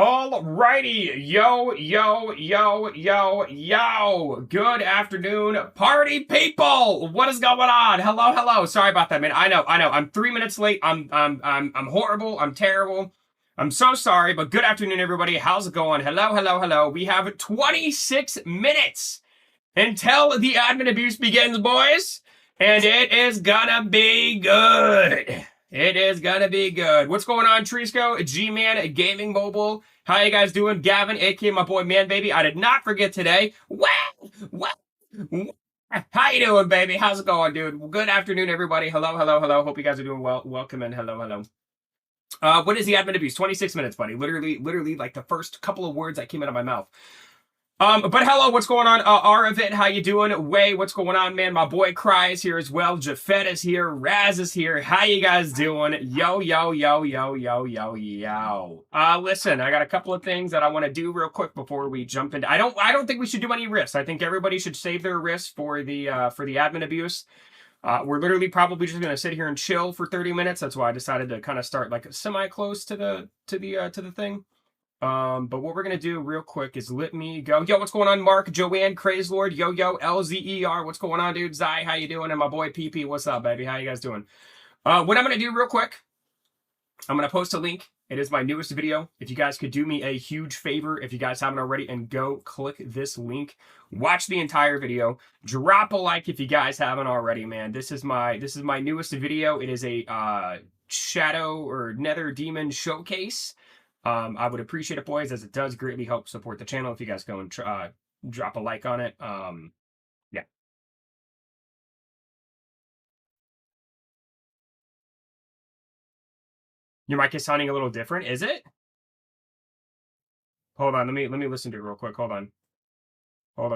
Alrighty, yo. Good afternoon, party people. What is going on? Hello. Sorry about that, man. I know. I'm 3 minutes late. I'm horrible. I'm terrible. I'm so sorry, but good afternoon, everybody. How's it going? Hello. We have 26 minutes until the admin abuse begins, boys, and it is gonna be good. It is gonna be good. What's going on, Trisco, G-Man, Gaming Mobile? How you guys doing? Gavin, aka my boy Man Baby. I did not forget today. What? How you doing, baby? How's it going, dude? Good afternoon, everybody. Hello. Hope you guys are doing well. Welcome in. Hello. What is the admin abuse? 26 minutes, buddy. Literally, like the first couple of words that came out of my mouth. But hello, what's going on? Aravid, how you doing? Way, what's going on, man? My boy Cry is here as well. Jafet is here. Raz is here. How you guys doing? Yo. Listen, I got a couple of things that I want to do real quick before we jump into. I don't think we should do any riffs. I think everybody should save their riffs for the admin abuse. We're literally probably just gonna sit here and chill for 30 minutes. That's why I decided to kind of start like semi close to the thing. But what we're gonna do real quick is let me go. Yo, what's going on, Mark, Joanne, Craze Lord, Yo, LZER, what's going on, dude? Zai, how you doing? And my boy PP, what's up, baby? How you guys doing? What I'm gonna do real quick, I'm gonna post a link. It is my newest video. If you guys could do me a huge favor, if you guys haven't already, and go click this link, watch the entire video, drop a like if you guys haven't already, man. This is my newest video. It is a shadow or nether demon showcase. I would appreciate it, boys, as it does greatly help support the channel if you guys go and drop a like on it. Yeah. Your mic is sounding a little different, is it? Hold on, let me listen to it real quick. Hold on. Oh,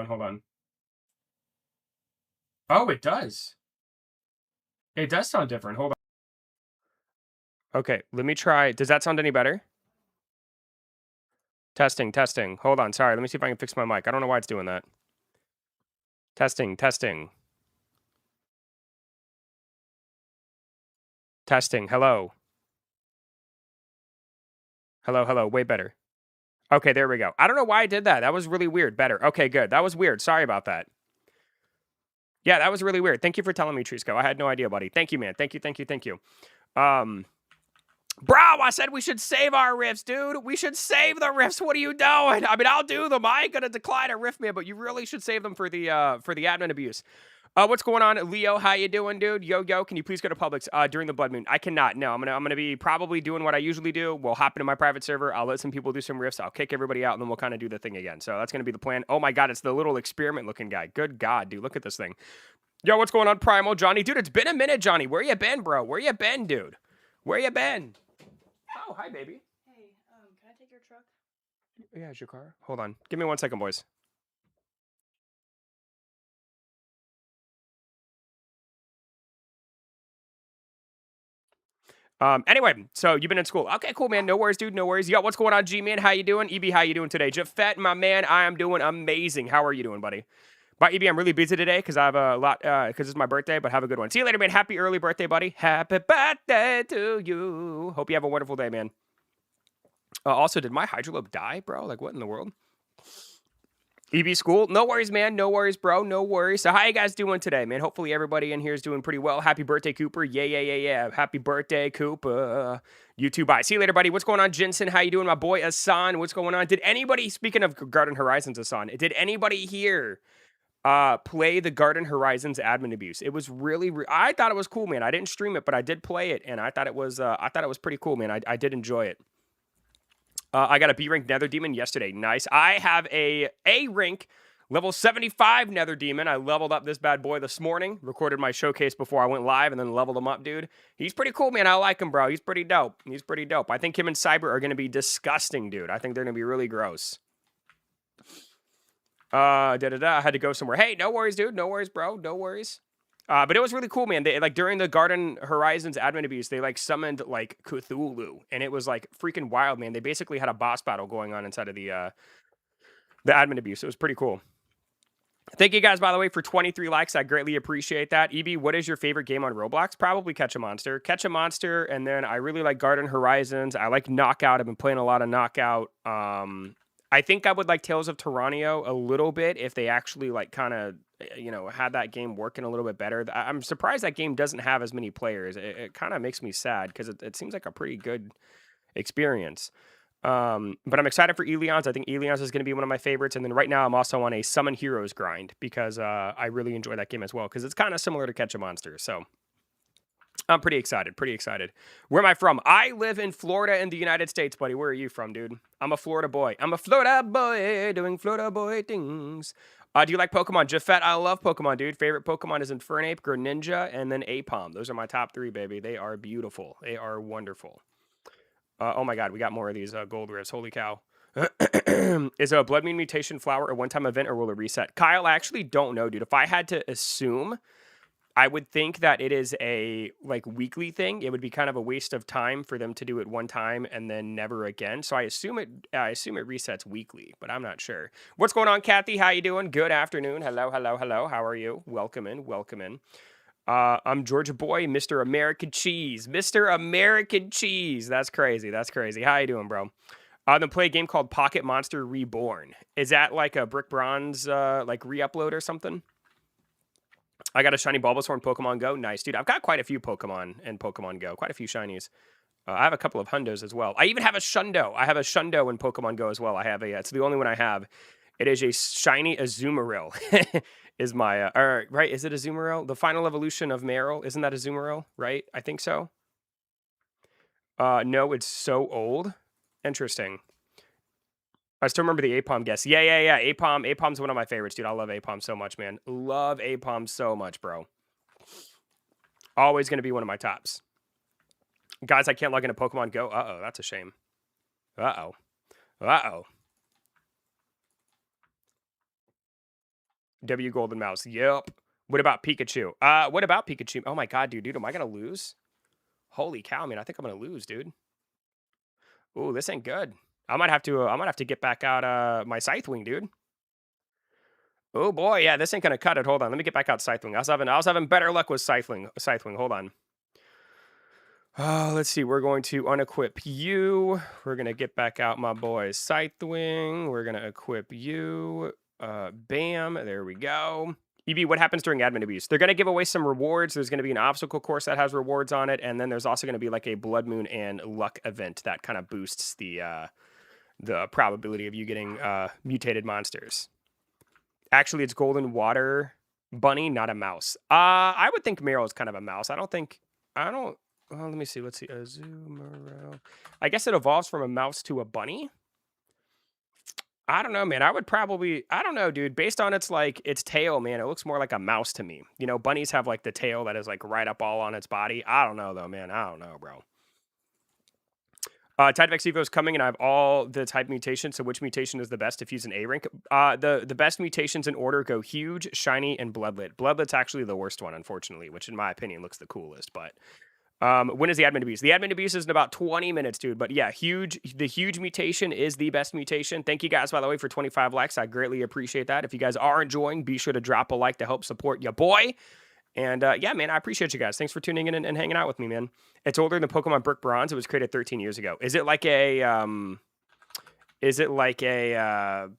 it does. It does sound different. Hold on. Okay, let me try. Does that sound any better? Testing. Hold on, sorry. Let me see if I can fix my mic. I don't know why it's doing that. Testing. Hello. Way better. Okay, there we go. I don't know why I did that. That was really weird. Better. Okay, good. That was weird. Sorry about that. Yeah, that was really weird. Thank you for telling me, Trisco. I had no idea, buddy. Thank you, man. Thank you. Bro, I said we should save our riffs, dude. We should save the riffs. What are you doing? I mean, I'll do them. I ain't gonna decline a riff, man, but you really should save them for the admin abuse. What's going on, Leo? How you doing, dude? Yo, can you please go to Publix during the blood moon? I cannot. No, I'm gonna be probably doing what I usually do. We'll hop into my private server. I'll let some people do some riffs. I'll kick everybody out, and then we'll kind of do the thing again. So that's gonna be the plan. Oh my God, it's the little experiment-looking guy. Good God, dude, look at this thing. Yo, what's going on, Primal Johnny? Dude, it's been a minute, Johnny. Where you been, bro? Where you been, dude? Where you been? Oh, hi, baby. Hey, can I take your truck? Yeah, it's your car. Hold on. Give me 1 second, boys. Anyway, so you've been in school. Okay, cool, man. No worries, dude. No worries. Yo, what's going on, G-Man? How you doing? EB, how you doing today? Jafet, my man, I am doing amazing. How are you doing, buddy? Bye, EB, I'm really busy today because I have a lot, because it's my birthday, but have a good one. See you later, man. Happy early birthday, buddy. Happy birthday to you. Hope you have a wonderful day, man. Also, did my hydrolobe die, bro? Like, what in the world? EB school? No worries, man. No worries, bro. No worries. So how you guys doing today, man? Hopefully everybody in here is doing pretty well. Happy birthday, Cooper. Yeah. Happy birthday, Cooper. You too. Bye. See you later, buddy. What's going on, Jensen? How you doing, my boy, Asan? What's going on? Did anybody, speaking of Garden Horizons, Asan, did anybody here play the Garden Horizons admin abuse? It was really, I thought it was cool, man. I didn't stream it, but I did play it, and I thought it was pretty cool, man. I did enjoy it. I got a B rank Nether Demon yesterday. Nice. I have a rank level 75 Nether Demon. I leveled up this bad boy this morning. Recorded my showcase before I went live and then leveled him up, dude. He's pretty cool, man. I like him, bro. He's pretty dope. I think him and Cyber are going to be disgusting, dude. I think they're going to be really gross. I had to go somewhere. Hey, no worries, dude. No worries, bro. No worries. But it was really cool, man. They, like, during the Garden Horizons admin abuse, they, like, summoned, like, Cthulhu. And it was, like, freaking wild, man. They basically had a boss battle going on inside of the admin abuse. It was pretty cool. Thank you guys, by the way, for 23 likes. I greatly appreciate that. EB, what is your favorite game on Roblox? Probably Catch a Monster. Catch a Monster, and then I really like Garden Horizons. I like Knockout. I've been playing a lot of Knockout. I think I would like Tales of Tyranio a little bit if they actually like kind of had that game working a little bit better. I'm surprised that game doesn't have as many players. It kind of makes me sad because it seems like a pretty good experience. But I'm excited for Elions. I think Elions is going to be one of my favorites. And then right now I'm also on a Summon Heroes grind because I really enjoy that game as well because it's kind of similar to Catch a Monster. So I'm pretty excited. Pretty excited. Where am I from? I live in Florida in the United States, buddy. Where are you from, dude? I'm a Florida boy. I'm a Florida boy doing Florida boy things. Do you like Pokemon? Jafet, I love Pokemon, dude. Favorite Pokemon is Infernape, Greninja, and then Apom. Those are my top 3, baby. They are beautiful. They are wonderful. Oh my god, we got more of these gold rifts. Holy cow. Is a Blood Moon Mutation Flower a one-time event or will it reset? Kyle, I actually don't know, dude. If I had to assume, I would think that it is a like weekly thing. It would be kind of a waste of time for them to do it one time and then never again. So I assume it resets weekly, but I'm not sure. What's going on, Kathy? How you doing? Good afternoon. Hello, hello, hello. How are you? Welcome in. Welcome in. I'm Georgia boy, Mr. American Cheese. Mr. American Cheese. That's crazy. That's crazy. How you doing, bro? Then play a game called Pocket Monster Reborn. Is that like a Brick Bronze like re-upload or something? I got a shiny Bulbasaur in Pokemon Go. Nice, dude. I've got quite a few Pokemon in Pokemon Go. Quite a few shinies. I have a couple of hundos as well. I even have a Shundo. I have a Shundo in Pokemon Go as well. I have a. It's the only one I have. It is a shiny Azumarill. Is my right? Is it Azumarill? The final evolution of Marill. Isn't that Azumarill? Right? I think so. No, it's so old. Interesting. I still remember the Apom guess. Yeah. Apom's one of my favorites, dude. I love Apom so much, man. Love Apom so much, bro. Always going to be one of my tops. Guys, I can't log into Pokemon Go. Uh-oh, that's a shame. Uh-oh. Uh-oh. W Golden Mouse. Yep. What about Pikachu? What about Pikachu? Oh my god, dude. Am I going to lose? Holy cow, man. I think I'm going to lose, dude. Ooh, this ain't good. I might have to get back out my Scythewing, dude. Oh boy, yeah, this ain't gonna cut it. Hold on, let me get back out Scythewing. I was having better luck with Scythewing. Hold on. Let's see. We're going to unequip you. We're gonna get back out my boy Scythewing. We're gonna equip you. Bam. There we go. EB, what happens during admin abuse? They're gonna give away some rewards. There's gonna be an obstacle course that has rewards on it, and then there's also gonna be like a Blood Moon and Luck event that kind of boosts the probability of you getting mutated monsters. Actually, it's Golden Water Bunny, not a mouse. I would think Meryl is kind of a mouse. Well, let me see. Let's see. Azumarill. I guess it evolves from a mouse to a bunny. I don't know, man. I don't know, dude. Based on its tail, man, it looks more like a mouse to me. You know, bunnies have like the tail that is like right up all on its body. I don't know though, man. I don't know, bro. Typevex Evo is coming, and I have all the type mutations. So which mutation is the best if using A rank? The best mutations in order go Huge, Shiny, and Bloodlet. Bloodlet's actually the worst one, unfortunately, which in my opinion looks the coolest. But when is the admin abuse? The admin abuse is in about 20 minutes, dude. But yeah, the Huge mutation is the best mutation. Thank you guys, by the way, for 25 likes. I greatly appreciate that. If you guys are enjoying, be sure to drop a like to help support your boy. And yeah, man, I appreciate you guys. Thanks for tuning in and hanging out with me, man. It's older than Pokemon Brick Bronze. It was created 13 years ago. Is it like a is it like a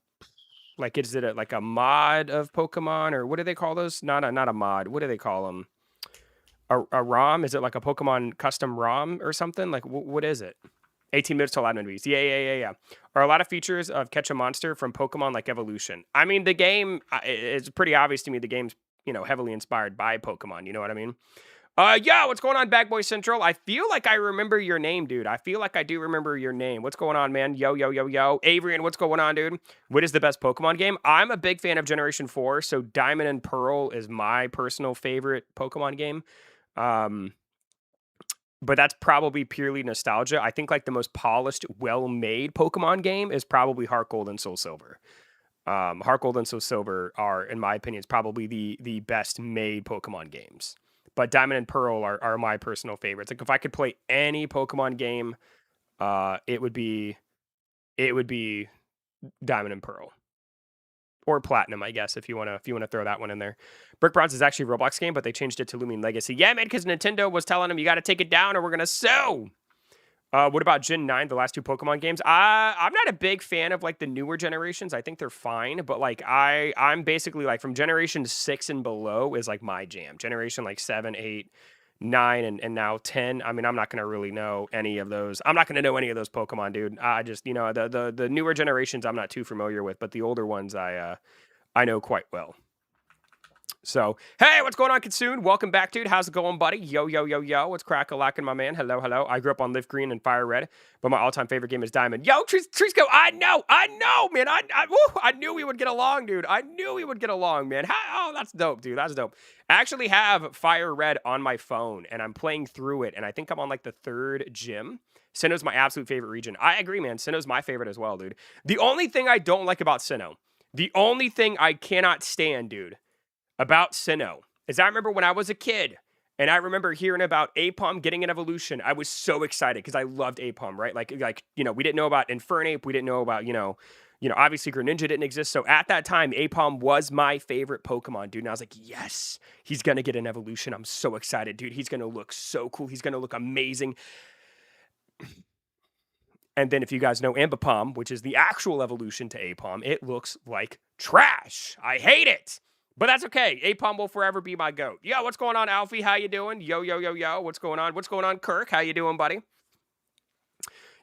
mod of Pokemon, or what do they call those? Not a mod. What do they call them? A ROM? Is it like a Pokemon custom ROM or something? Like what is it? 18 minutes till admin beast. Yeah. Are a lot of features of Catch a Monster from Pokemon like Evolution? I mean, the game, it's pretty obvious to me the game's, heavily inspired by Pokemon. You know what I mean? Yeah, what's going on, Bag Boy Central? I feel like I remember your name, dude. I feel like I do remember your name. What's going on, man? Yo. Avrian, what's going on, dude? What is the best Pokemon game? I'm a big fan of Generation 4, so Diamond and Pearl is my personal favorite Pokemon game. But that's probably purely nostalgia. I think like the most polished, well-made Pokemon game is probably Heart Gold and Soul Silver. Heart Gold and Soul Silver are, in my opinion, probably the best made Pokemon games. But Diamond and Pearl are my personal favorites. Like if I could play any Pokemon game, it would be Diamond and Pearl. or Platinum, I guess, if you wanna throw that one in there. Brick Bronze is actually a Roblox game, but they changed it to Looming Legacy. Yeah, man, because Nintendo was telling them you got to take it down or we're gonna sue. What about Gen 9, the last two Pokemon games? I'm not a big fan of like the newer generations. I think they're fine, but like I'm basically like from generation 6 and below is like my jam. Generation like 7, 8, 9, and now 10. I mean, I'm not gonna really know any of those. I'm not gonna know any of those Pokemon, dude. I just, you know, the newer generations I'm not too familiar with, but the older ones I know quite well. So, hey, what's going on, Kitsoon? Welcome back, dude. How's it going, buddy? Yo, yo, yo, yo. What's crack-a-lackin', my man? Hello, hello. I grew up on Leaf Green and Fire Red, but my all-time favorite game is Diamond. Yo, Trisco, I know, man. I knew we would get along, dude. I knew we would get along, man. Oh, that's dope, dude. That's dope. I actually have Fire Red on my phone, and I'm playing through it, and I think I'm on, like, the 3rd gym. Sinnoh's my absolute favorite region. I agree, man. Sinnoh's my favorite as well, dude. The only thing I don't like about Sinnoh, the only thing I cannot stand, dude, about Sinnoh is I remember when I was a kid and I remember hearing about Apom getting an evolution. I was so excited because I loved Apom, right? Like, you know, we didn't know about Infernape. We didn't know about, you know, obviously Greninja didn't exist. So at that time, Apom was my favorite Pokemon, dude. And I was like, yes, he's going to get an evolution. I'm so excited, dude. He's going to look so cool. He's going to look amazing. And then if you guys know Ambipom, which is the actual evolution to Apom, it looks like trash. I hate it. But that's okay. Apom will forever be my goat. Yo, what's going on, Alfie? How you doing? Yo, yo, yo, yo. What's going on? What's going on, Kirk? How you doing, buddy?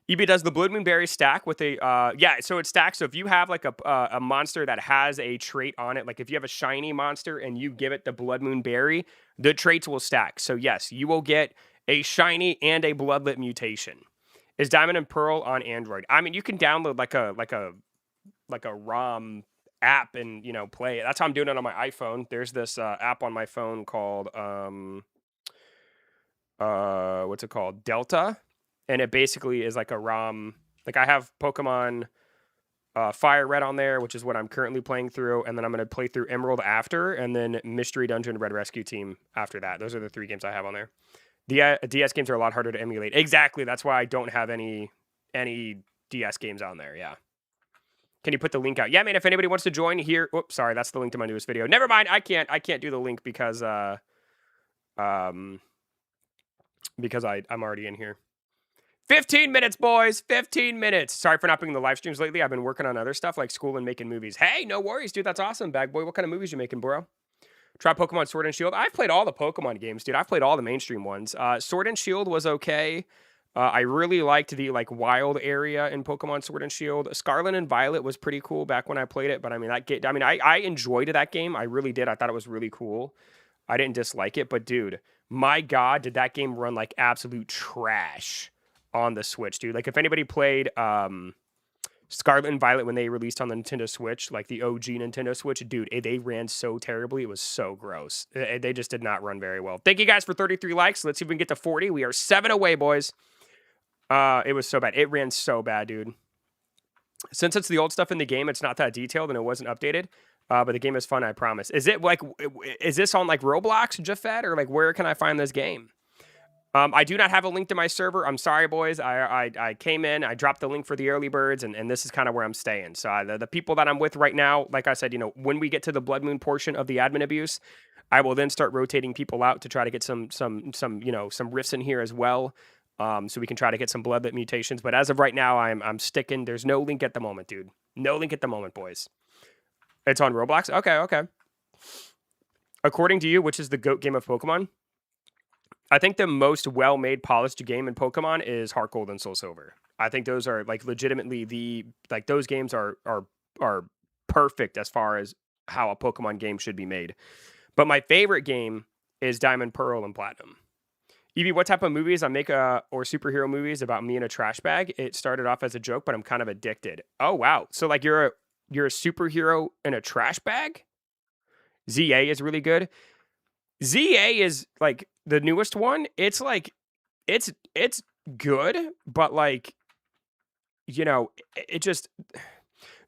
EB does the Blood Moon Berry stack with a, yeah, so it stacks. So if you have like a monster that has a trait on it, like if you have a shiny monster and you give it the Blood Moon Berry, the traits will stack. So yes, you will get a shiny and a Bloodlet mutation. Is Diamond and Pearl on Android? I mean, you can download like a ROM app and, you know, play it. That's how I'm doing it on my iPhone. There's this app on my phone called what's it called? Delta. And it basically is like a ROM. Like I have Pokemon Fire Red on there, which is what I'm currently playing through, and then I'm going to play through Emerald after, and then Mystery Dungeon Red Rescue Team after that. Those are the 3 games I have on there. The DS games are a lot harder to emulate. Exactly. That's why I don't have any DS games on there. Yeah. Can you put the link out? Yeah, man, if anybody wants to join here. Oops, sorry, that's the link to my newest video. Never mind. I can't do the link because I'm already in here. 15 minutes, boys. 15 minutes. Sorry for not being in the live streams lately. I've been working on other stuff like school and making movies. Hey, no worries, dude. That's awesome, Bag Boy. What kind of movies you making, bro? Try Pokemon Sword and Shield. I've played all the Pokemon games, dude. I've played all the mainstream ones. Sword and Shield was okay. I really liked the like wild area in Pokemon Sword and Shield. Scarlet and Violet was pretty cool back when I played it, but I mean I enjoyed that game. I really did. I thought it was really cool. I didn't dislike it, but dude, my God, did that game run like absolute trash on the Switch, dude. Like if anybody played Scarlet and Violet when they released on the Nintendo Switch, like the OG Nintendo Switch, dude, they ran so terribly. It was so gross. They just did not run very well. Thank you guys for 33 likes. Let's see if we can get to 40. We are 7 away, boys. It was so bad. It ran so bad, dude. Since it's the old stuff in the game, it's not that detailed and it wasn't updated. But the game is fun, I promise. Is this on like Roblox, Jafet, or like where can I find this game? I do not have a link to my server. I'm sorry, boys. I came in, I dropped the link for the early birds, and this is kind of where I'm staying. So the people that I'm with right now, like I said, you know, when we get to the Blood Moon portion of the admin abuse, I will then start rotating people out to try to get some you know, some rifts in here as well. So we can try to get some Bloodlet mutations. But as of right now, I'm sticking. There's no link at the moment, dude. No link at the moment, boys. It's on Roblox? Okay. According to you, which is the GOAT game of Pokemon? I think the most well-made, polished game in Pokemon is Heart Gold and Soul Silver. I think those are like legitimately those games are perfect as far as how a Pokemon game should be made. But my favorite game is Diamond, Pearl, and Platinum. Evie, what type of movies I make or superhero movies about me in a trash bag? It started off as a joke, but I'm kind of addicted. Oh wow! So like you're a superhero in a trash bag? ZA is really good. ZA is like the newest one. It's like it's good, but like, you know, it just,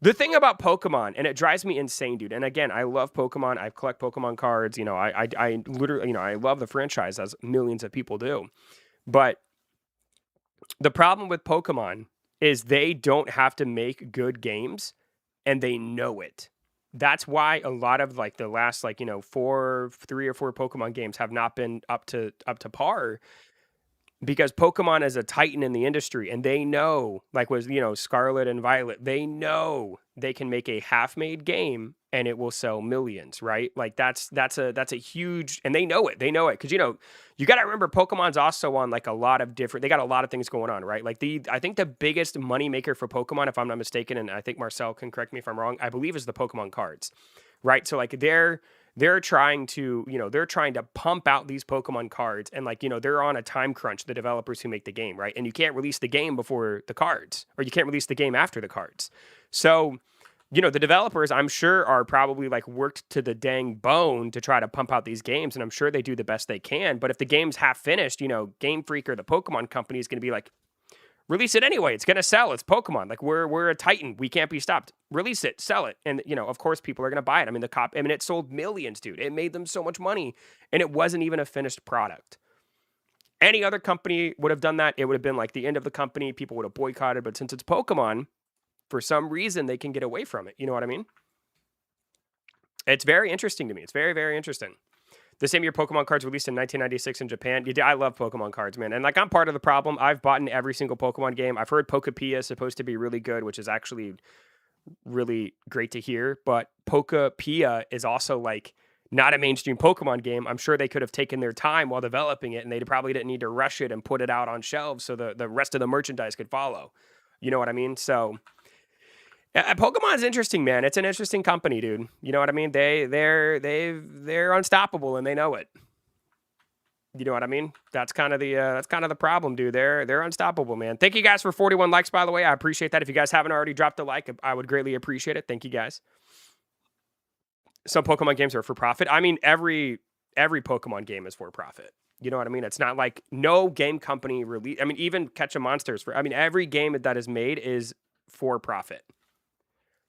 the thing about Pokemon, and it drives me insane, dude. And again, I love Pokemon. I collect Pokemon cards. You know, I literally, you know, I love the franchise as millions of people do. But the problem with Pokemon is they don't have to make good games, and they know it. that's why a lot of like the last like, 3 or 4 Pokemon games have not been up to par, because Pokemon is a titan in the industry, and they know, like was, Scarlet and Violet, they know they can make a half-made game and it will sell millions, right? Like that's a huge, and they know it. They know it because you got to remember Pokemon's also on like a lot of different. They got a lot of things going on, right? Like I think the biggest money maker for Pokemon, if I'm not mistaken, and I think Marcel can correct me if I'm wrong, I believe is the Pokemon cards, right? So like they're trying to, they're trying to pump out these Pokemon cards, and like, they're on a time crunch, the developers who make the game, right? And you can't release the game before the cards, or you can't release the game after the cards. So, the developers, I'm sure, are probably like worked to the dang bone to try to pump out these games, and I'm sure they do the best they can. But if the game's half finished, Game Freak or the Pokemon company is going to be like, release it anyway. It's going to sell. It's Pokemon. Like we're a titan. We can't be stopped. Release it, sell it. And of course people are going to buy it. I mean, it sold millions, dude. It made them so much money, and it wasn't even a finished product. Any other company would have done that. It would have been like the end of the company. People would have boycotted, but since it's Pokemon, for some reason they can get away from it. You know what I mean? It's very interesting to me. It's very, very interesting. The same year Pokemon cards released in 1996 in Japan. I love Pokemon cards, man. And like, I'm part of the problem. I've bought in every single Pokemon game. I've heard Pokepia is supposed to be really good, which is actually really great to hear. But Pokepia is also like not a mainstream Pokemon game. I'm sure they could have taken their time while developing it, and they probably didn't need to rush it and put it out on shelves so the rest of the merchandise could follow. You know what I mean? So Pokemon's interesting, man. It's an interesting company, dude. You know what I mean? They're unstoppable, and they know it. You know what I mean? That's kind of the problem, dude. They're unstoppable, man. Thank you guys for 41 likes, by the way. I appreciate that. If you guys haven't already dropped a like, I would greatly appreciate it. Thank you guys. Some Pokemon games are for profit. I mean, every Pokemon game is for profit. You know what I mean? It's not like no game company release. I mean, even Catch a Monsters every game that is made is for profit.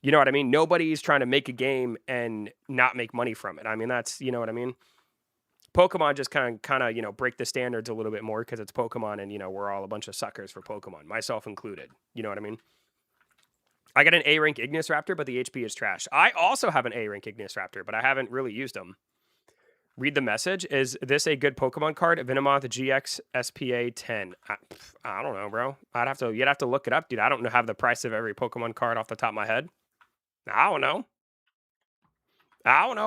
You know what I mean? Nobody's trying to make a game and not make money from it. I mean, that's, you know what I mean? Pokemon just kind of, break the standards a little bit more because it's Pokemon, and, we're all a bunch of suckers for Pokemon, myself included. You know what I mean? I got an A-rank Ignis Raptor, but the HP is trash. I also have an A-rank Ignis Raptor, but I haven't really used them. Read the message. Is this a good Pokemon card? Venomoth GX SPA 10. I don't know, bro. You'd have to look it up, dude. I don't have the price of every Pokemon card off the top of my head. I don't know,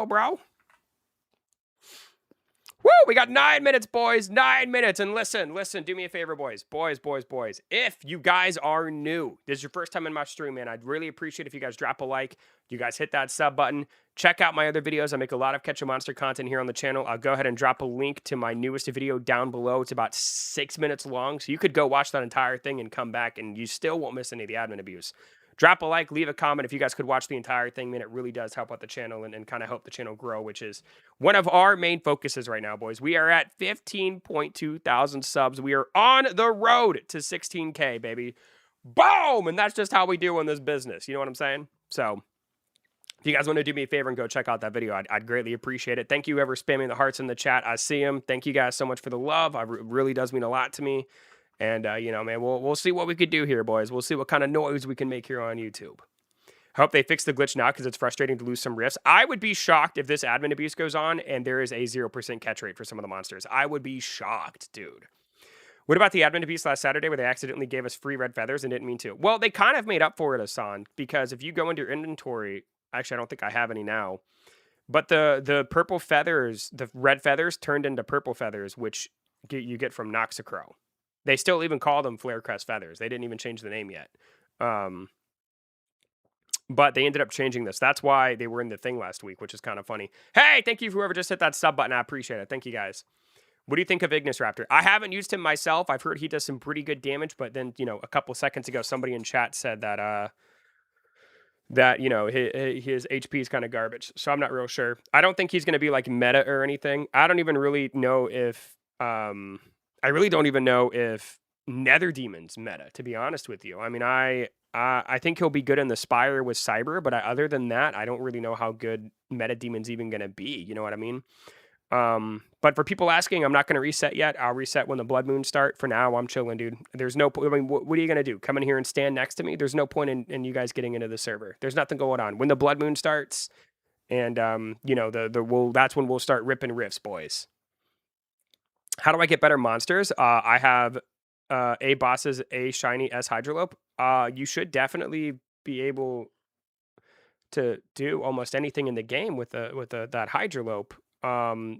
bro. Woo, we got 9 minutes, boys. 9 minutes. And listen, do me a favor, boys. Boys. If you guys are new, this is your first time in my stream, man, I'd really appreciate if you guys drop a like. You guys hit that sub button. Check out my other videos. I make a lot of Catch a Monster content here on the channel. I'll go ahead and drop a link to my newest video down below. It's about 6 minutes long, so you could go watch that entire thing and come back, and you still won't miss any of the admin abuse. Drop a like, leave a comment if you guys could watch the entire thing, man. It really does help out the channel and kind of help the channel grow, which is one of our main focuses right now, boys. We are at 15.2 thousand subs. We are on the road to 16K, baby. Boom! And that's just how we do in this business. You know what I'm saying? So if you guys want to do me a favor and go check out that video, I'd greatly appreciate it. Thank you whoever spamming the hearts in the chat. I see them. Thank you guys so much for the love. It really does mean a lot to me. And, man, we'll see what we could do here, boys. We'll see what kind of noise we can make here on YouTube. Hope they fix the glitch now because it's frustrating to lose some rifts. I would be shocked if this admin abuse goes on and there is a 0% catch rate for some of the monsters. I would be shocked, dude. What about the admin abuse last Saturday where they accidentally gave us free red feathers and didn't mean to? Well, they kind of made up for it, Asan, because if you go into your inventory, actually, I don't think I have any now, but the purple feathers, the red feathers turned into purple feathers, which you get from Noxacrow. They still even call them Flare Crest feathers. They didn't even change the name yet. But they ended up changing this. That's why they were in the thing last week, which is kind of funny. Hey, thank you for whoever just hit that sub button. I appreciate it. Thank you, guys. What do you think of Ignis Raptor? I haven't used him myself. I've heard he does some pretty good damage, but then, a couple seconds ago, somebody in chat said that, his HP is kind of garbage. So I'm not real sure. I don't think he's going to be like meta or anything. I don't even really know if, I really don't even know if Nether Demon's meta, to be honest with you. I mean, I think he'll be good in the Spire with Cyber, but other than that, I don't really know how good Meta Demon's even going to be. You know what I mean? But for people asking, I'm not going to reset yet. I'll reset when the Blood Moon start. For now, I'm chilling, dude. There's no point. I mean, what are you going to do? Come in here and stand next to me? There's no point in you guys getting into the server. There's nothing going on. When the Blood Moon starts, And you know, that's when we'll start ripping riffs, boys. How do I get better monsters? I have A bosses, A shiny, S hydrolope. You should definitely be able to do almost anything in the game with that hydrolope.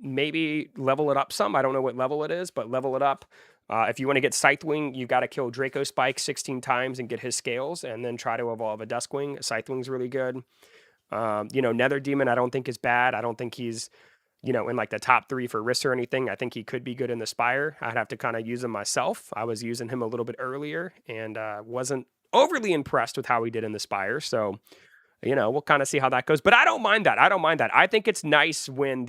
Maybe level it up some. I don't know what level it is, but level it up. If you want to get Scythewing, you got to kill Draco Spike 16 times and get his scales, and then try to evolve a Duskwing. Scythewing's really good. You know, Nether Demon I don't think is bad. I don't think he's, you know, in like the top 3 for risks or anything. I think he could be good in the Spire. I'd have to kind of use him myself. I was using him a little bit earlier and wasn't overly impressed with how he did in the Spire. So, you know, we'll kind of see how that goes. But I don't mind that. I don't mind that. I think it's nice when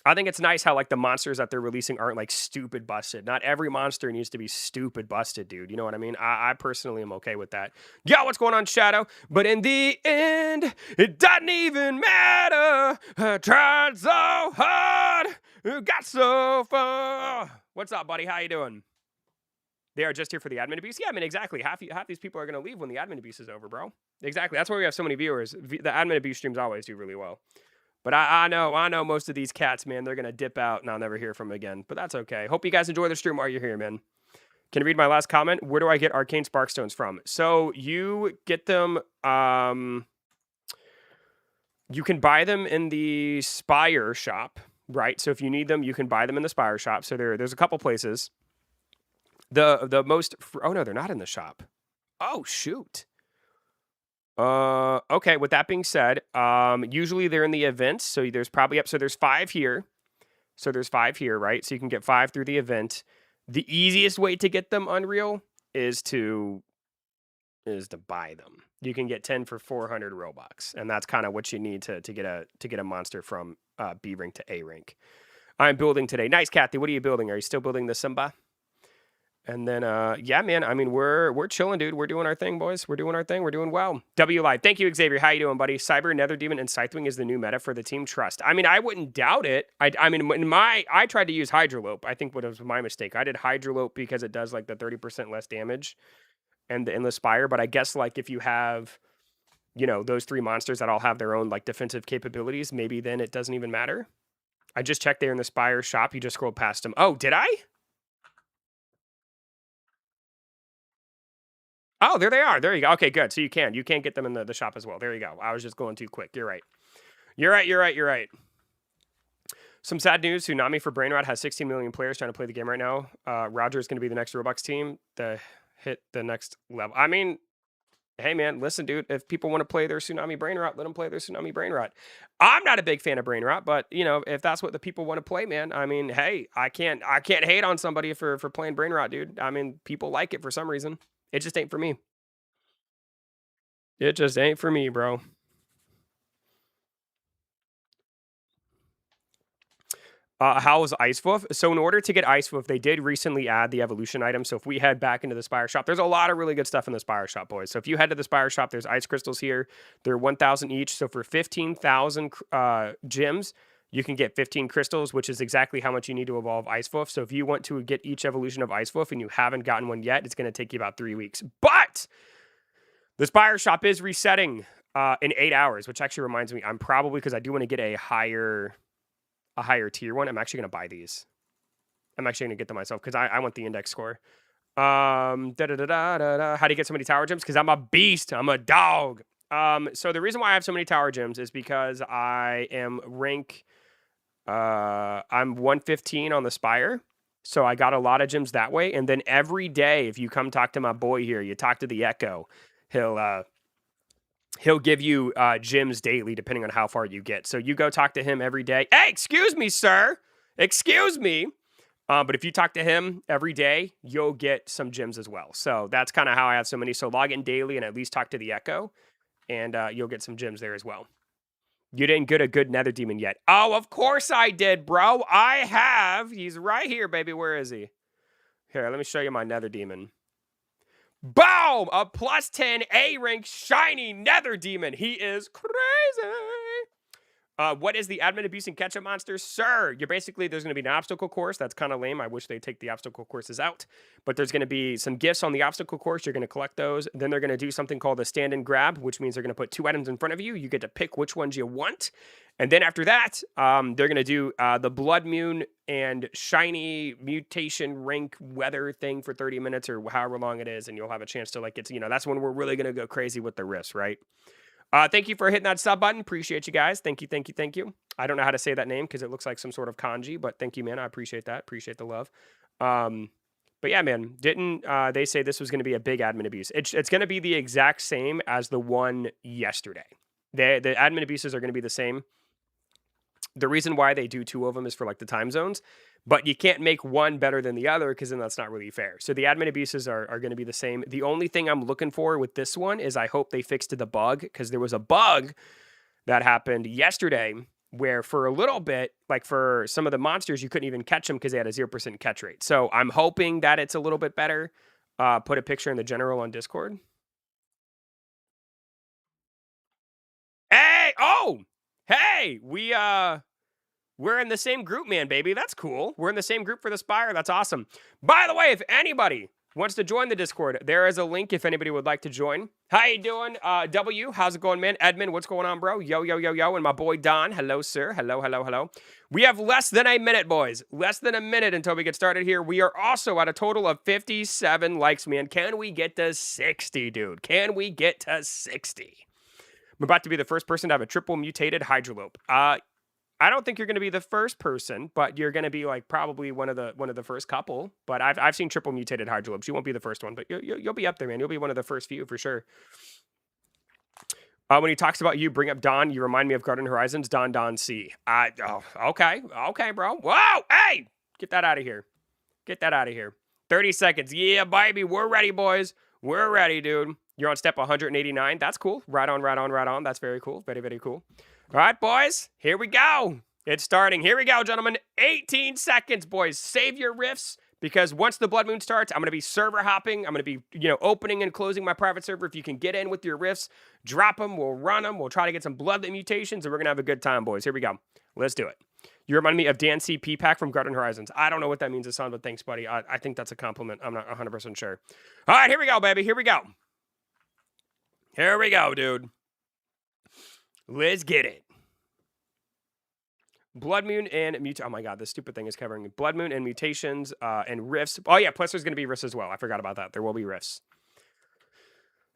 I think it's nice how like the monsters that they're releasing aren't like stupid busted. Not every monster needs to be stupid busted, dude. You know what I mean? I personally am okay with that. Yeah, what's going on, Shadow? But in the end, it doesn't even matter. I tried so hard, got so far. What's up, buddy? How you doing? They are just here for the admin abuse? Yeah, I mean, exactly. Half these people are going to leave when the admin abuse is over, bro. Exactly. That's why we have so many viewers. The admin abuse streams always do really well. But I know most of these cats, man, they're going to dip out and I'll never hear from them again. But that's okay. Hope you guys enjoy the stream while you're here, man. Can you read my last comment? Where do I get arcane sparkstones from? So you get them, you can buy them in the Spire shop, right? So if you need them, you can buy them in the Spire shop. So there's a couple places. The most, oh no, they're not in the shop. Oh, shoot. Okay, with that being said, usually they're in the events, so there's probably so there's 5 here. So there's 5 here, right? So you can get 5 through the event. The easiest way to get them Unreal is to buy them. You can get 10 for 400 Robux, and that's kind of what you need to get a monster from B rank to A rank. I'm building today. Nice, Kathy. What are you building? Are you still building the Simba? And then, yeah, man, I mean, we're chilling, dude. We're doing our thing, boys. We're doing our thing. We're doing well. W Live. Thank you, Xavier. How you doing, buddy? Cyber, Nether Demon, and Scythewing is the new meta for the team. Trust. I mean, I wouldn't doubt it. I mean, I tried to use Hydrolope. I think what was my mistake. I did Hydrolope because it does like the 30% less damage and the Endless Spire. But I guess like if you have, you know, those 3 monsters that all have their own like defensive capabilities, maybe then it doesn't even matter. I just checked there in the Spire shop. You just scrolled past them. Oh, did I? Oh, there they are. There you go. Okay, good. So you can get them in the shop as well. There you go. I was just going too quick. You're right. You're right. Some sad news. Tsunami for Brainrot has 16 million players trying to play the game right now. Roger is going to be the next Roblox team to hit the next level. I mean, hey, man, listen, dude. If people want to play their Tsunami Brainrot, let them play their Tsunami Brainrot. I'm not a big fan of Brainrot, but, you know, if that's what the people want to play, man, I mean, hey, I can't hate on somebody for playing Brainrot, dude. I mean, people like it for some reason. It just ain't for me. It just ain't for me, bro. How is Icewolf? So in order to get Icewolf, they did recently add the evolution item. So if we head back into the Spire shop, there's a lot of really good stuff in the Spire shop, boys. So if you head to the Spire shop, there's ice crystals here. They're 1,000 each. So for 15,000 gems, you can get 15 crystals, which is exactly how much you need to evolve Icewolf. So if you want to get each evolution of Icewolf and you haven't gotten one yet, it's going to take you about 3 weeks. But the Spire shop is resetting in 8 hours, which actually reminds me, I'm probably, because I do want to get a higher tier one, I'm actually going to buy these. I'm actually going to get them myself because I want the index score. How do you get so many tower gems? Because I'm a beast. I'm a dog. So the reason why I have so many tower gems is because I am I'm 115 on the Spire. So I got a lot of gems that way. And then every day, if you come talk to my boy here, you talk to the Echo, he'll give you gems daily depending on how far you get. So you go talk to him every day. Hey, excuse me, sir. Excuse me. But if you talk to him every day, you'll get some gems as well. So that's kind of how I have so many. So log in daily and at least talk to the Echo, and you'll get some gems there as well. You didn't get a good Nether Demon yet. Oh, of course I did, bro. I have. He's right here, baby. Where is he? Here, let me show you my Nether Demon. Boom! A plus 10 A rank shiny Nether Demon. He is crazy. What is the admin abuse and ketchup monster? Sir, you're basically, there's going to be an obstacle course. That's kind of lame. I wish they'd take the obstacle courses out. But there's going to be some gifts on the obstacle course. You're going to collect those. Then they're going to do something called a stand and grab, which means they're going to put 2 items in front of you. You get to pick which ones you want. And then after that, they're going to do the Blood Moon and Shiny Mutation Rank Weather thing for 30 minutes or however long it is. And you'll have a chance to, like, get to, you know, that's when we're really going to go crazy with the risks, right? Thank you for hitting that sub button. Appreciate you guys. Thank you, thank you, thank you. I don't know how to say that name because it looks like some sort of kanji, but thank you, man. I appreciate that. Appreciate the love. But yeah, man, didn't they say this was going to be a big admin abuse? It's going to be the exact same as the one yesterday. The admin abuses are going to be the same. The reason why they do 2 of them is for like the time zones, but you can't make one better than the other because then that's not really fair. So the admin abuses are going to be the same. The only thing I'm looking for with this one is I hope they fixed the bug, because there was a bug that happened yesterday where for a little bit, like for some of the monsters, you couldn't even catch them because they had a 0% catch rate. So I'm hoping that it's a little bit better. Put a picture in the general on Discord. Hey, oh, hey, we're in the same group, man, baby. That's cool. We're in the same group for the Spire. That's awesome. By the way, if anybody wants to join the Discord, there is a link if anybody would like to join. How you doing? W, how's it going, man? Edmund, what's going on, bro? Yo, yo, yo, yo. And my boy Don. Hello, sir. Hello, hello, hello. We have less than a minute, boys. Less than a minute until we get started here. We are also at a total of 57 likes, man. Can we get to 60, dude? Can we get to 60? I'm about to be the first person to have a triple mutated hydrolope. I don't think you're going to be the first person, but you're going to be like probably one of the first couple. But I've seen triple mutated hydrolopes. You won't be the first one, but you'll be up there, man. You'll be one of the first few for sure. When he talks about you, bring up Don. You remind me of Garden Horizons. Don C. Okay, bro. Whoa, hey, get that out of here. Get that out of here. 30 seconds. Yeah, baby, we're ready, boys. We're ready, dude. You're on step 189. That's cool. Right on, right on, right on. That's very cool. Very, very cool. All right, boys, here we go. It's starting. Here we go, gentlemen. 18 seconds, boys. Save your riffs, because once the Blood Moon starts, I'm going to be server hopping. I'm going to be, opening and closing my private server. If you can get in with your riffs, drop them. We'll run them. We'll try to get some Bloodlet mutations, and we're going to have a good time, boys. Here we go. Let's do it. You remind me of Dan CP Pack from Garden Horizons. I don't know what that means, Hassan, but thanks, buddy. I think that's a compliment. I'm not 100% sure. All right, here we go, baby. Here we go. Here we go, dude. Let's get it. Blood Moon and oh my god, this stupid thing is covering Blood Moon and mutations and rifts. Oh yeah, plus there's going to be rifts as well. I forgot about that. There will be rifts.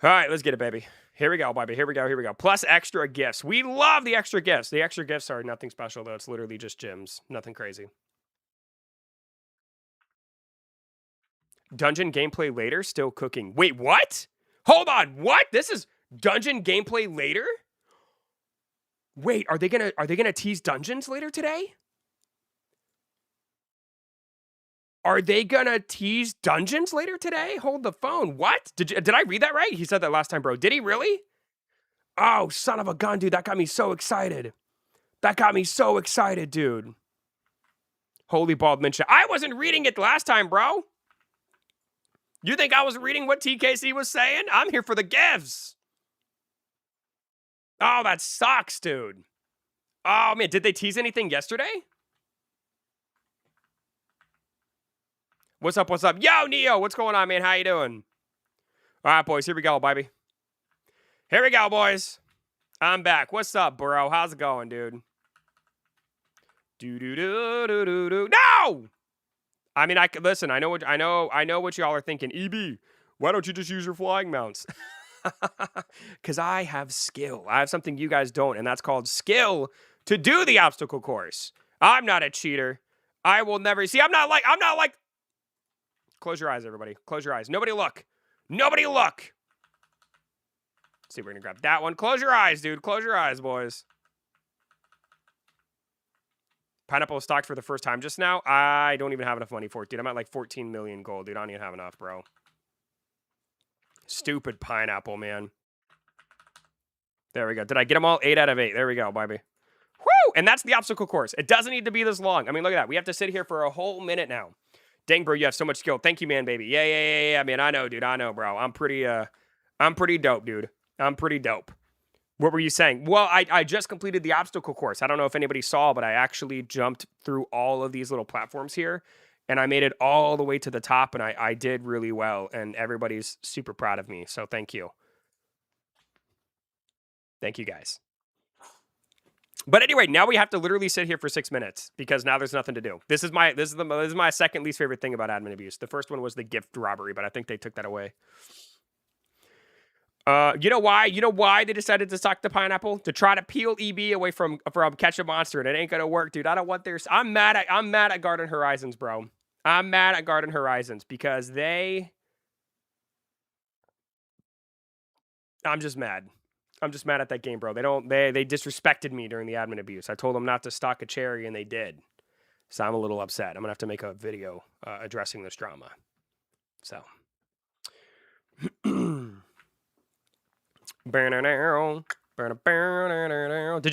All right, let's get it, baby. Here we go, baby. Here we go. Here we go. Plus extra gifts. We love the extra gifts. The extra gifts are nothing special, though. It's literally just gems. Nothing crazy. Dungeon gameplay later. Still cooking. Wait, what? Hold on. What? This is dungeon gameplay later? Wait, are they gonna tease dungeons later today? Are they gonna tease dungeons later today? Hold the phone. What? Did I read that right? He said that last time, bro. Did he really? Oh, son of a gun, dude. That got me so excited. That got me so excited, dude. Holy bald mincha. I wasn't reading it last time, bro. You think I was reading what TKC was saying? I'm here for the gifts. Oh, that sucks, dude. Oh, man, did they tease anything yesterday? What's up, what's up? Yo, Neo, what's going on, man? How you doing? All right, boys, here we go, baby. Here we go, boys. I'm back. What's up, bro? How's it going, dude? Do-do-do-do-do-do. No! I mean, listen, I know what y'all are thinking. EB, why don't you just use your flying mounts? Because I have skill. I have something you guys don't, and that's called skill to do the obstacle course. I'm not a cheater. I will never see. I'm not like. Close your eyes, everybody. Close your eyes. Nobody look. Nobody look. Let's see, we're gonna grab that one. Close your eyes, dude. Close your eyes, boys. Pineapple is stocked for the first time just now. I don't even have enough money for it, dude. I'm at like 14 million gold, dude. I don't even have enough, bro. Stupid pineapple, man. There we go. Did I get them all? 8 out of 8. There we go, baby. Woo! And that's the obstacle course. It doesn't need to be this long. I mean, look at that. We have to sit here for a whole minute now. Dang, bro, you have so much skill. Thank you, man, baby. Yeah, man. I know, dude. I know, bro. I'm pretty dope, dude. I'm pretty dope. What were you saying? Well, I just completed the obstacle course. I don't know if anybody saw, but I actually jumped through all of these little platforms here, and I made it all the way to the top, and I did really well, and everybody's super proud of me. So thank you. Thank you guys. But anyway, now we have to literally sit here for 6 minutes because now there's nothing to do. This is my second least favorite thing about admin abuse. The first one was the gift robbery, but I think they took that away. You know why? You know why they decided to stock the pineapple? To try to peel EB away from Catch a Monster, and it ain't gonna work, dude. I don't want their. I'm mad at Garden Horizons, bro. I'm mad at Garden Horizons because I'm just mad. I'm just mad at that game, bro. They disrespected me during the admin abuse. I told them not to stock a cherry, and they did. So I'm a little upset. I'm gonna have to make a video addressing this drama. So. Did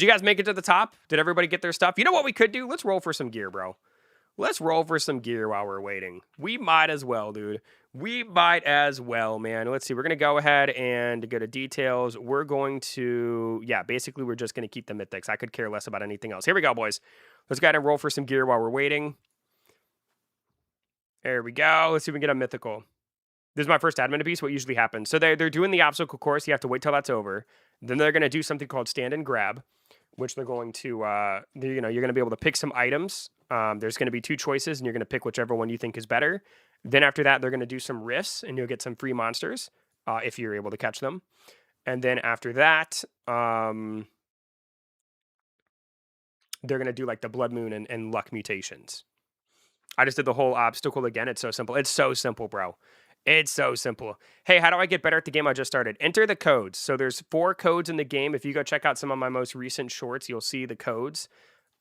you guys make it to the top? Did everybody get their stuff? You know what we could do? Let's roll for some gear, bro. Let's roll for some gear while we're waiting. We might as well, dude. We might as well, man. Let's see. We're going to go ahead and go to details. We're going to, yeah, basically we're just going to keep the mythics. I could care less about anything else. Here we go, boys. Let's go ahead and roll for some gear while we're waiting. There we go. Let's see if we can get a mythical. This is my first admin abuse. What usually happens? So they're doing the obstacle course. You have to wait till that's over. Then they're going to do something called stand and grab, which they're going to, you're going to be able to pick some items. There's going to be 2 choices, and you're going to pick whichever one you think is better. Then after that, they're going to do some rifts, and you'll get some free monsters if you're able to catch them. And then after that, they're going to do like the blood moon and luck mutations. I just did the whole obstacle again. It's so simple. It's so simple, bro. It's so simple. Hey, how do I get better at the game I just started? Enter the codes. So there's 4 codes in the game. If you go check out some of my most recent shorts, you'll see the codes.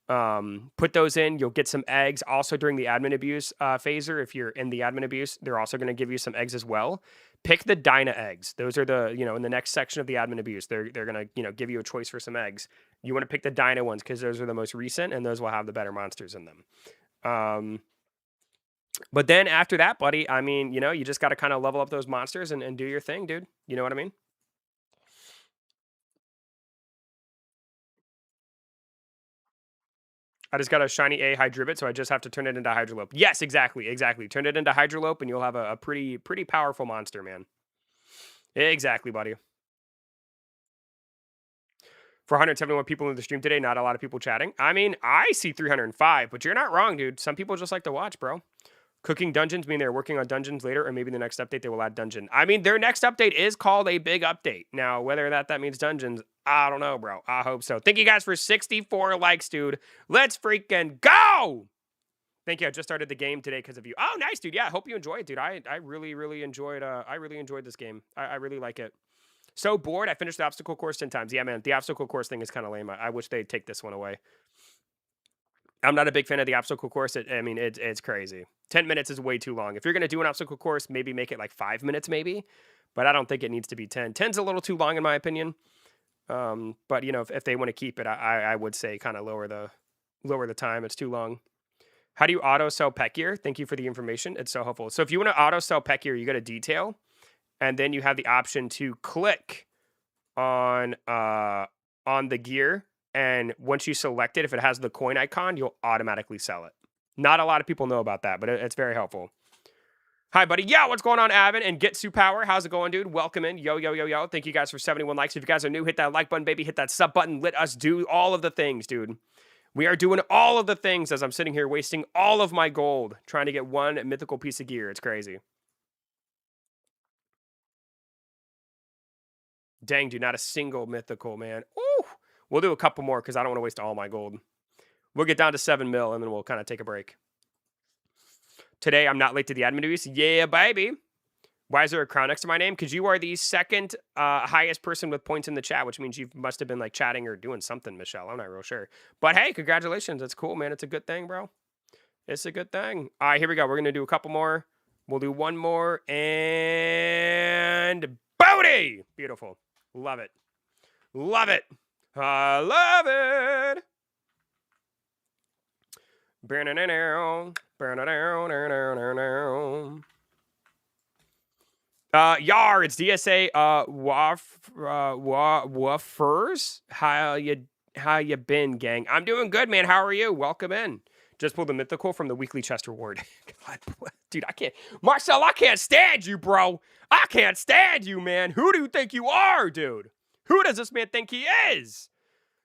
Put those in. You'll get some eggs. Also during the admin abuse phaser, if you're in the admin abuse, they're also going to give you some eggs as well. Pick the Dyna eggs. Those are the, in the next section of the admin abuse, they're going to, give you a choice for some eggs. You want to pick the Dyna ones because those are the most recent and those will have the better monsters in them. But then after that, buddy, I mean, you just got to kind of level up those monsters and do your thing, dude. You know what I mean? I just got a shiny A Hydribit, so I just have to turn it into Hydrolope. Yes, exactly. Turn it into Hydrolope, and you'll have a pretty powerful monster, man. Exactly, buddy. For 171 people in the stream today, not a lot of people chatting. I mean, I see 305, but you're not wrong, dude. Some people just like to watch, bro. Cooking dungeons mean they're working on dungeons later, or maybe the next update they will add dungeon. I mean, their next update is called a big update. Now, whether that means dungeons, I don't know, bro. I hope so. Thank you guys for 64 likes, dude. Let's freaking go! Thank you. I just started the game today because of you. Oh, nice, dude. Yeah, I hope you enjoy it, dude. I really enjoyed this game. I really like it. So bored. I finished the obstacle course 10 times. Yeah, man. The obstacle course thing is kind of lame. I wish they'd take this one away. I'm not a big fan of the obstacle course. It's crazy. 10 minutes is way too long. If you're going to do an obstacle course, maybe make it like 5 minutes maybe. But I don't think it needs to be 10. 10's a little too long in my opinion. But, if they want to keep it, I would say kind of lower the time. It's too long. How do you auto sell pet gear? Thank you for the information. It's so helpful. So if you want to auto sell pet gear, you go to detail. And then you have the option to click on the gear. And once you select it, if it has the coin icon, you'll automatically sell it. Not a lot of people know about that, but it's very helpful. Hi, buddy. Yeah, what's going on, Avin? And Getsu Power. How's it going, dude? Welcome in. Yo, yo, yo, yo. Thank you guys for 71 likes. If you guys are new, hit that like button, baby. Hit that sub button. Let us do all of the things, dude. We are doing all of the things as I'm sitting here wasting all of my gold trying to get one mythical piece of gear. It's crazy. Dang, dude, not a single mythical, man. Ooh. We'll do a couple more because I don't want to waste all my gold. We'll get down to 7 mil, and then we'll kind of take a break. Today, I'm not late to the admin abuse. Yeah, baby. Why is there a crown next to my name? Because you are the second highest person with points in the chat, which means you must have been like chatting or doing something, Michelle. I'm not real sure. But hey, congratulations. That's cool, man. It's a good thing, bro. It's a good thing. All right, here we go. We're going to do a couple more. We'll do one more. And booty! Beautiful. Love it. Love it. I love it. Yar, it's DSA. Waffers. How you been, gang? I'm doing good, man. How are you? Welcome in. Just pulled the mythical from the weekly chest reward. God, dude, I can't. Marcel, I can't stand you, bro. I can't stand you, man. Who do you think you are, dude? Who does this man think he is?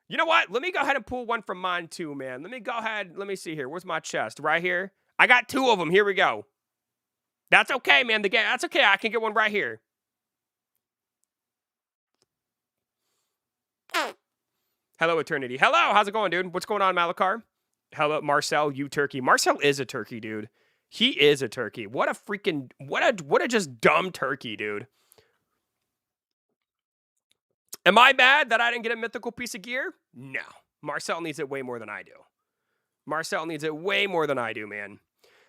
You know what? Let me go ahead and pull one from mine too, man. Let me go ahead. Let me see here. Where's my chest? Right here. I got 2 of them. Here we go. That's okay, man. That's okay. I can get one right here. Hello, Eternity. Hello. How's it going, dude? What's going on, Malakar? Hello, Marcel. You turkey. Marcel is a turkey, dude. He is a turkey. What a freaking what a just dumb turkey, dude. Am I mad that I didn't get a mythical piece of gear? No. Marcel needs it way more than I do. Marcel needs it way more than I do, man.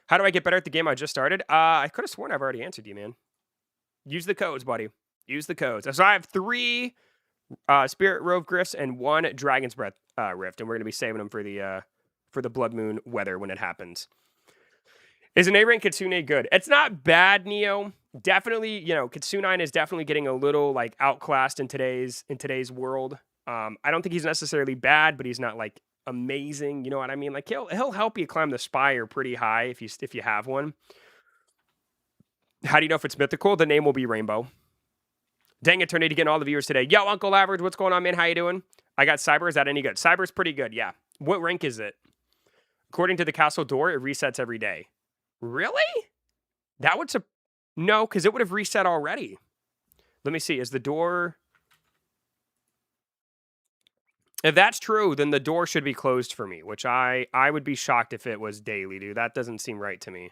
How do I get better at the game I just started? I could have sworn I've already answered you, man. Use the codes, buddy. Use the codes. So I have 3 Spirit Rove Grifts and 1 Dragon's Breath Rift, and we're going to be saving them for the Blood Moon weather when it happens. Is an A-rank Kitsune good? It's not bad, Neo. Definitely, Kitsune is definitely getting a little, like, outclassed in today's world. I don't think he's necessarily bad, but he's not, like, amazing. You know what I mean? Like, he'll help you climb the spire pretty high if you have one. How do you know if it's mythical? The name will be Rainbow. Dang, Eternity getting all the viewers today. Yo, Uncle Average, what's going on, man? How you doing? I got Cyber. Is that any good? Cyber's pretty good, yeah. What rank is it? According to the castle door, it resets every day. Really? That would... No, because it would have reset already. Let me see. Is the door... If that's true, then the door should be closed for me, which I would be shocked if it was daily, dude. That doesn't seem right to me.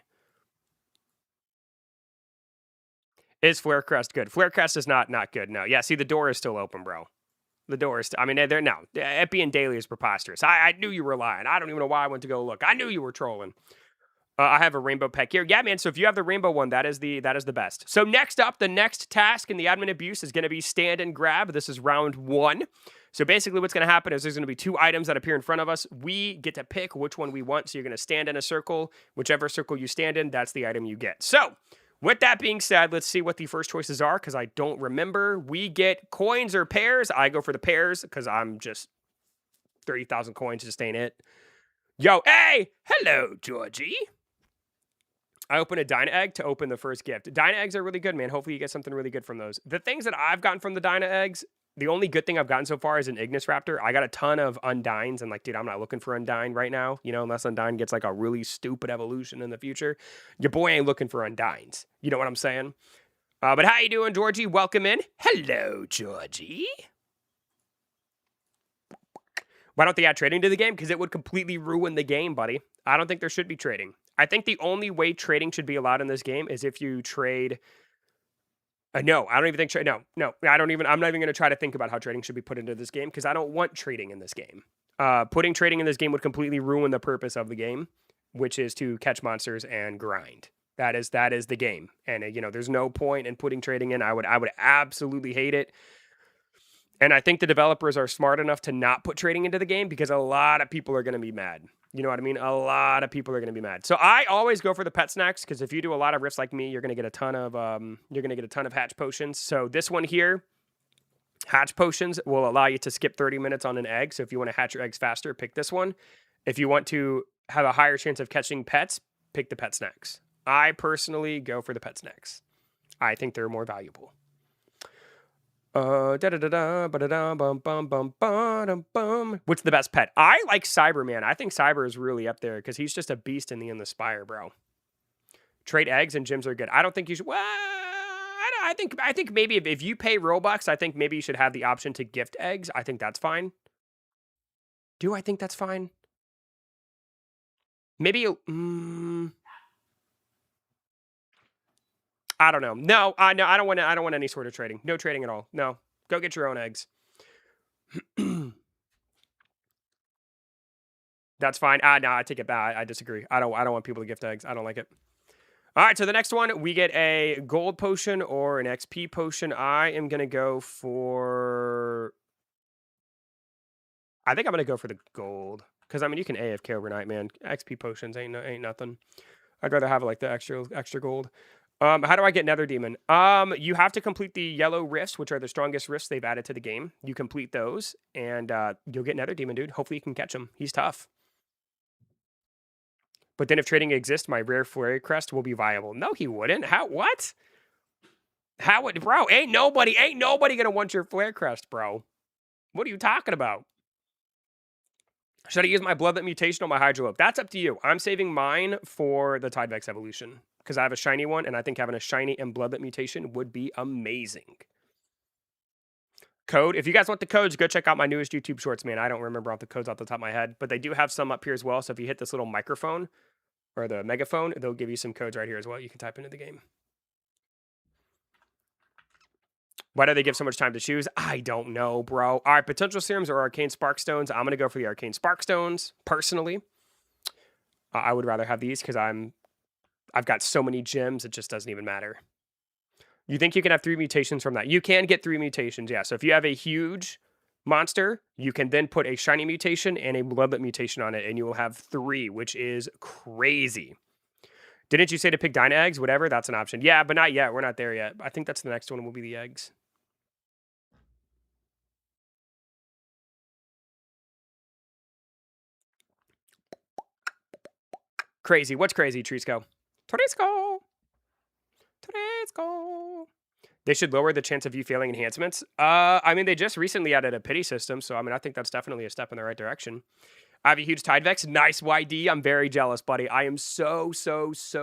Is Flare Crest good? Flare Crest is not good, no. Yeah, see, the door is still open, bro. The door is... I mean, they're... No. It being daily is preposterous. I knew you were lying. I don't even know why I went to go look. I knew you were trolling. I have a rainbow pet here. Yeah, man, so if you have the rainbow one, that is the best. So next up, the next task in the admin abuse is going to be stand and grab. This is round 1. So basically what's going to happen is there's going to be 2 items that appear in front of us. We get to pick which one we want. So you're going to stand in a circle. Whichever circle you stand in, that's the item you get. So with that being said, let's see what the first choices are because I don't remember. We get coins or pairs. I go for the pairs because I'm just 30,000 coins just ain't it. Yo, hey, hello, Georgie. I open a Dyna Egg to open the first gift. Dyna Eggs are really good, man. Hopefully you get something really good from those. The things that I've gotten from the Dyna Eggs, the only good thing I've gotten so far is an Ignis Raptor. I got a ton of Undines, and like, dude, I'm not looking for Undine right now, unless Undine gets like a really stupid evolution in the future. Your boy ain't looking for Undines. You know what I'm saying? But how you doing, Georgie? Welcome in. Hello, Georgie. Why don't they add trading to the game? Because it would completely ruin the game, buddy. I don't think there should be trading. I think the only way trading should be allowed in this game is if you trade... no, I don't even think... No, I don't even... I'm not even going to try to think about how trading should be put into this game because I don't want trading in this game. Putting trading in this game would completely ruin the purpose of the game, which is to catch monsters and grind. That is the game. And, there's no point in putting trading in. I would absolutely hate it. And I think the developers are smart enough to not put trading into the game because a lot of people are going to be mad. You know what I mean? A lot of people are going to be mad. So I always go for the pet snacks because if you do a lot of rifts like me, you're going to get a ton of hatch potions. So this one here, hatch potions will allow you to skip 30 minutes on an egg. So if you want to hatch your eggs faster, pick this one. If you want to have a higher chance of catching pets, pick the pet snacks. I personally go for the pet snacks. I think they're more valuable. What's the best pet? I like Cyber, man. I think Cyber is really up there because he's just a beast in the Spire, bro. Trade eggs and gems are good. I don't think you should. Well, I think maybe if you pay Roblox, I think maybe you should have the option to gift eggs. I think that's fine. Do I think that's fine? Maybe. I don't know. No, I don't want any sort of trading. No trading at all. No. Go get your own eggs. That's fine. No, I take it back. I disagree. I don't want people to gift eggs. I don't like it. All right, so the next one, we get a gold potion or an XP potion. I am going to go for... I think I'm going to go for the gold. Because, I mean, you can AFK overnight, man. XP potions ain't nothing. I'd rather have, like, the extra gold. How do I get Nether Demon? You have to complete the yellow rifts, which are the strongest rifts they've added to the game. You complete those, and you'll get Nether Demon, dude. Hopefully you can catch him. He's tough. But then if trading exists, my rare flare crest will be viable. No, he wouldn't. How? What? How would, bro? Ain't nobody gonna want your flare crest, bro. What are you talking about? Should I use my Bloodlet mutation on my Hydrolope? That's up to you. I'm saving mine for the Tidevex evolution because I have a shiny one, and I think having a shiny and Bloodlet mutation would be amazing. Code. If you guys want the codes, go check out my newest YouTube shorts, man. I don't remember off the codes off the top of my head, but they do have some up here as well. So if you hit this little microphone or the megaphone, they'll give you some codes right here as well. You can type into the game. Why do they give so much time to choose? I don't know, bro. All right, potential serums or arcane spark stones. I'm gonna go for the arcane spark stones personally. I would rather have these because I've got so many gems, it just doesn't even matter. You think you can have 3 mutations from that? You can get 3 mutations, yeah. So if you have a huge monster, you can then put a shiny mutation and a bloodlet mutation on it, and you will have 3, which is crazy. Didn't you say to pick Dyna eggs? Whatever, that's an option. Yeah, but not yet. We're not there yet. I think that's the next one will be the eggs. Crazy. What's crazy, Trisco? Trisco! Trisco! They should lower the chance of you failing enhancements. I mean, they just recently added a pity system, so I mean, I think that's definitely a step in the right direction. I have a huge Tidevex. Nice YD. I'm very jealous, buddy. I am so jealous.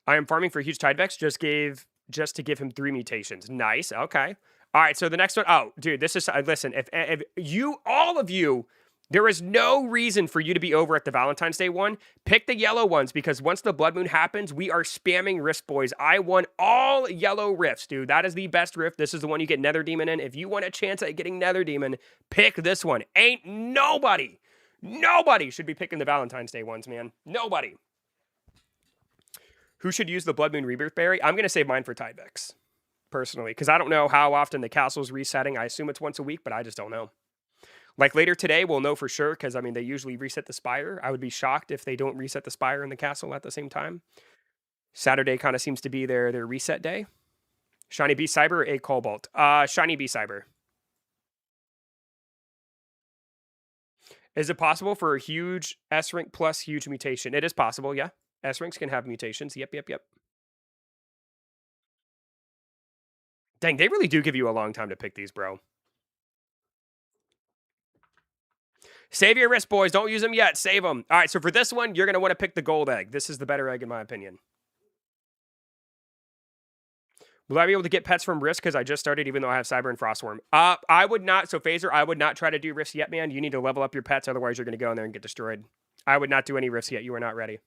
I am farming for a huge Tidevex. Just to give him 3 mutations. Nice. Okay. All right. So the next one. Oh, dude, this is listen. If you, all of you, there is no reason for you to be over at the Valentine's Day one. Pick the yellow ones because once the Blood Moon happens, we are spamming Rift, boys. I want all yellow Rifts, dude. That is the best Rift. This is the one you get Nether Demon in. If you want a chance at getting Nether Demon, pick this one. Ain't nobody should be picking the Valentine's Day ones, man. Nobody. Who should use the Blood Moon Rebirth Berry? I'm going to save mine for Tidevex, personally, because I don't know how often the castle's resetting. I assume it's once a week, but I just don't know. Like later today, we'll know for sure because, I mean, they usually reset the Spire. I would be shocked if they don't reset the Spire and the castle at the same time. Saturday kind of seems to be their reset day. Shiny B Cyber, a Cobalt. Shiny B Cyber. Is it possible for a huge S-Rank plus huge mutation? It is possible, yeah. S-Ranks can have mutations. Yep. Dang, they really do give you a long time to pick these, bro. Save your wrist, boys. Don't use them yet. Save them. All right, so for this one, you're going to want to pick the gold egg. This is the better egg, in my opinion. Will I be able to get pets from Rift because I just started, even though I have Cyber and Frostworm? I would not. So, Phaser, I would not try to do Rifts yet, man. You need to level up your pets. Otherwise, you're going to go in there and get destroyed. I would not do any Rifts yet. You are not ready.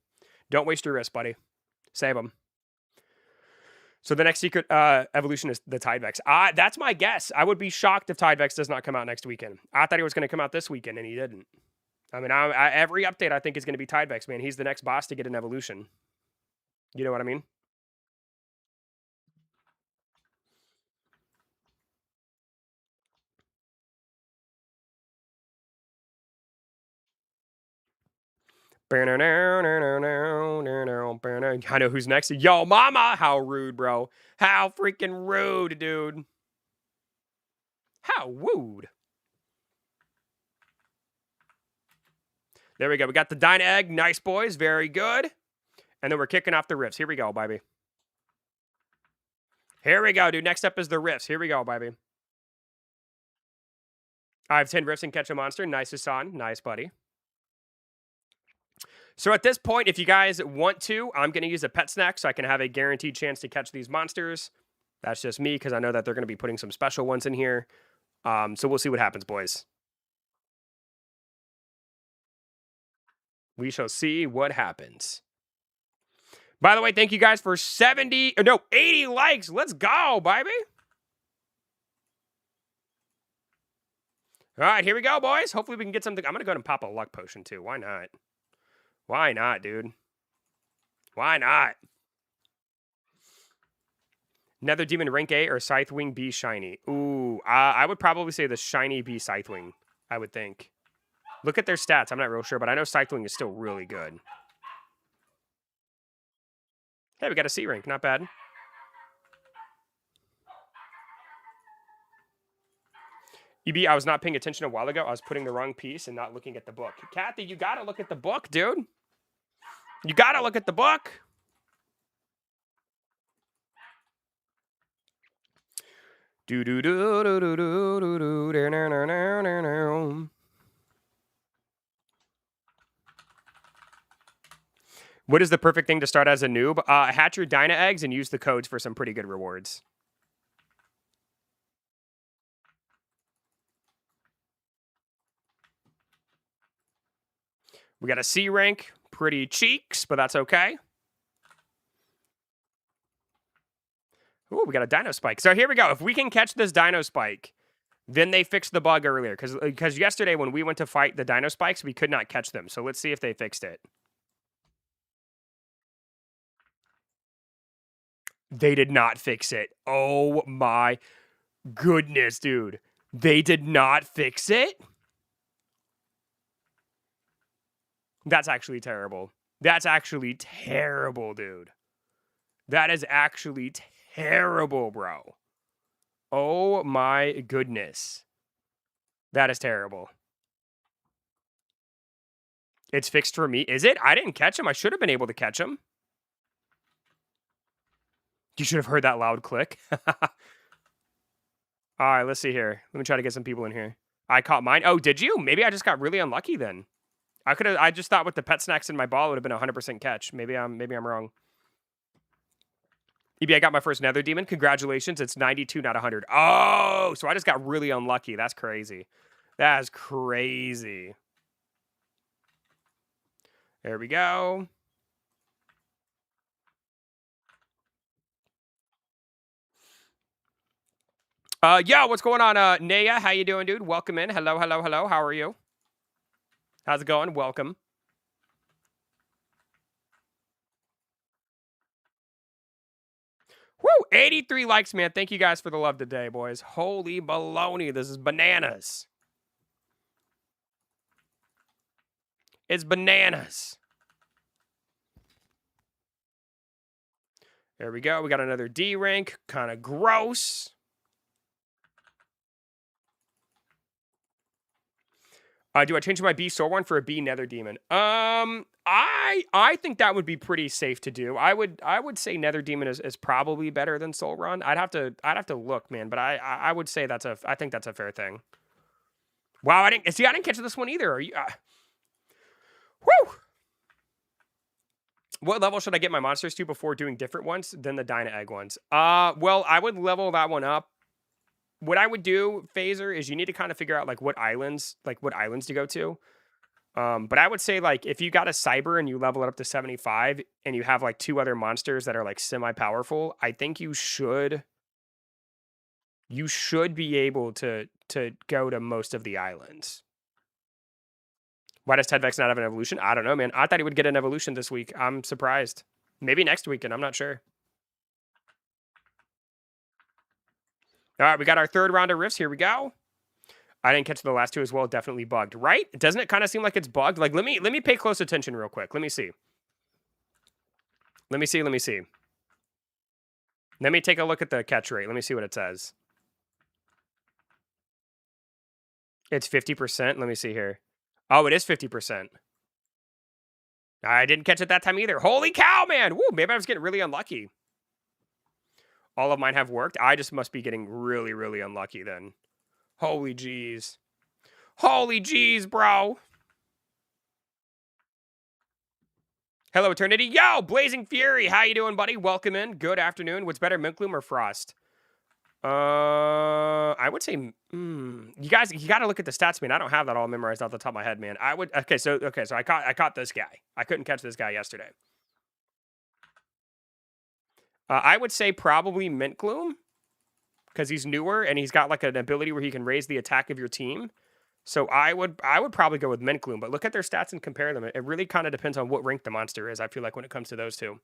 Don't waste your Rifts, buddy. Save them. So the next secret evolution is the Tidevex. That's my guess. I would be shocked if Tidevex does not come out next weekend. I thought he was going to come out this weekend, and he didn't. I mean, every update I think is going to be Tidevex, man. He's the next boss to get an evolution. You know what I mean? I know who's next. Yo, mama! How rude, bro. How freaking rude, dude. How rude. There we go. We got the Dyna Egg. Nice, boys. Very good. And then we're kicking off the Rifts. Here we go, baby. Here we go, dude. Next up is the Rifts. Here we go, baby. I have 10 Rifts and catch a monster. Nice, Hassan. Nice, buddy. So at this point, if you guys want to, I'm going to use a pet snack so I can have a guaranteed chance to catch these monsters. That's just me because I know that they're going to be putting some special ones in here. So we'll see what happens, boys. We shall see what happens. By the way, thank you guys for 80 likes. Let's go, baby. All right, here we go, boys. Hopefully we can get something. I'm going to go ahead and pop a luck potion, too. Why not? Why not, dude? Why not? Nether Demon Rank A or Scythewing B Shiny? Ooh, I would probably say the Shiny B Scythewing, I would think. Look at their stats. I'm not real sure, but I know cycling is still really good. Hey, we got a C rank. Not bad. EB, I was not paying attention a while ago. I was putting the wrong piece and not looking at the book. Kathy, you got to look at the book, dude. You got to look at the book. Do do do do do do do do. What is the perfect thing to start as a noob? Hatch your Dyna eggs and use the codes for some pretty good rewards. We got a C rank. Pretty cheeks, but that's okay. Ooh, we got a Dino Spike. So here we go. If we can catch this Dino Spike, then they fixed the bug earlier. Because yesterday when we went to fight the Dino Spikes, we could not catch them. So let's see if they fixed it. They did not fix it. Oh my goodness, dude. They did not fix it? That's actually terrible. That's actually terrible, dude. That is actually terrible, bro. Oh my goodness. That is terrible. It's fixed for me. Is it? I didn't catch him. I should have been able to catch him. You should have heard that loud click. All right, let's see here. Let me try to get some people in here. I caught mine. Oh, did you? Maybe I just got really unlucky then. I just thought with the pet snacks in my ball, it would have been a 100% catch. Maybe I'm wrong. EB, I got my first Nether Demon. Congratulations. It's 92, not 100. Oh, so I just got really unlucky. That's crazy. That is crazy. There we go. Yeah, what's going on? Naya, how you doing, dude? Welcome in. Hello, hello, hello. How are you? How's it going? Welcome. Woo! 83 likes, man. Thank you guys for the love today, boys. Holy baloney. This is bananas. It's bananas. There we go. We got another D rank. Kind of gross. Do I change my B Soul one for a B Nether Demon? I think that would be pretty safe to do. I would say Nether Demon is probably better than Soul Run. I'd have to look, man, but I would say I think that's a fair thing. Wow, I didn't catch this one either. Are you? Woo! What level should I get my monsters to before doing different ones than the Dyna Egg ones? Well, I would level that one up. What I would do, Phaser, is you need to kind of figure out what islands to go to. But I would say if you got a Cyber and you level it up to 75 and you have 2 other monsters that are semi-powerful, I think you should be able to go to most of the islands. Why does Tedvex not have an evolution? I don't know, man. I thought he would get an evolution this week. I'm surprised. Maybe next weekend. I'm not sure. All right, we got our third round of rifts. Here we go. I didn't catch the last 2 as well. Definitely bugged, right? Doesn't it kind of seem like it's bugged? Let me pay close attention real quick. Let me see. Let me take a look at the catch rate. Let me see what it says. It's 50%. Let me see here. Oh, it is 50%. I didn't catch it that time either. Holy cow, man. Woo, maybe I was getting really unlucky. All of mine have worked. I just must be getting really, really unlucky then. Holy jeez. Holy jeez, bro. Hello, Eternity. Yo, Blazing Fury. How you doing, buddy? Welcome in. Good afternoon. What's better, Mint or Frost? I would say, you guys, you got to look at the stats, man. I don't have that all memorized off the top of my head, man. So I caught this guy. I couldn't catch this guy yesterday. I would say probably Mint Gloom, because he's newer and he's got an ability where he can raise the attack of your team. So I would probably go with Mint Gloom, but look at their stats and compare them. It really kind of depends on what rank the monster is. I feel like when it comes to those two,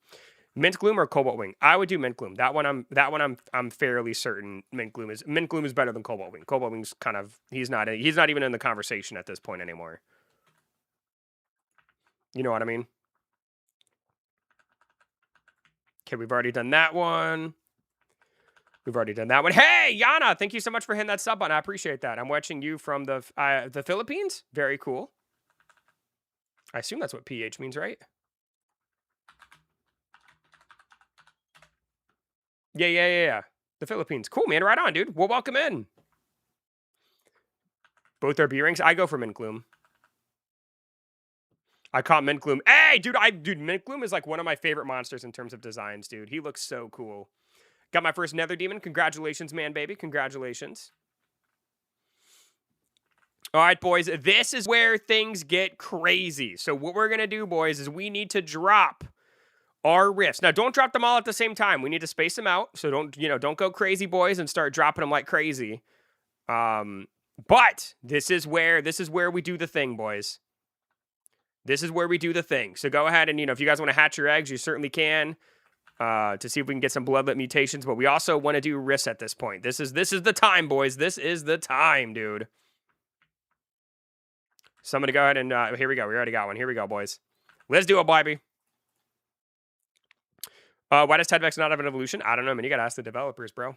Mint Gloom or Cobalt Wing. I would do Mint Gloom. That one I'm fairly certain Mint Gloom is better than Cobalt Wing. Cobalt Wing's kind of he's not even in the conversation at this point anymore. You know what I mean? Okay, we've already done that one. We've already done that one. Hey, Yana, thank you so much for hitting that sub button. I appreciate that. I'm watching you from the Philippines. Very cool. I assume that's what PH means, right? Yeah. The Philippines. Cool, man. Right on, dude. Well, welcome in. Both are B rings. I go for Mint Gloom. I caught Mint Gloom. Hey, dude, Mint Gloom is like one of my favorite monsters in terms of designs, dude. He looks so cool. Got my first Nether Demon. Congratulations, man, baby. Congratulations. All right, boys. This is where things get crazy. So what we're going to do, boys, is we need to drop our rifts. Now, don't drop them all at the same time. We need to space them out. So don't go crazy, boys, and start dropping them like crazy. But this is where we do the thing, boys. This is where we do the thing. So go ahead and, if you guys want to hatch your eggs, you certainly can. To see if we can get some bloodlet mutations, but we also want to do rifts at this point. This is the time, boys. This is the time, dude. Somebody go ahead and here we go. We already got one. Here we go, boys. Let's do it, baby. Why does Tedvex not have an evolution? I don't know, man. You gotta ask the developers, bro.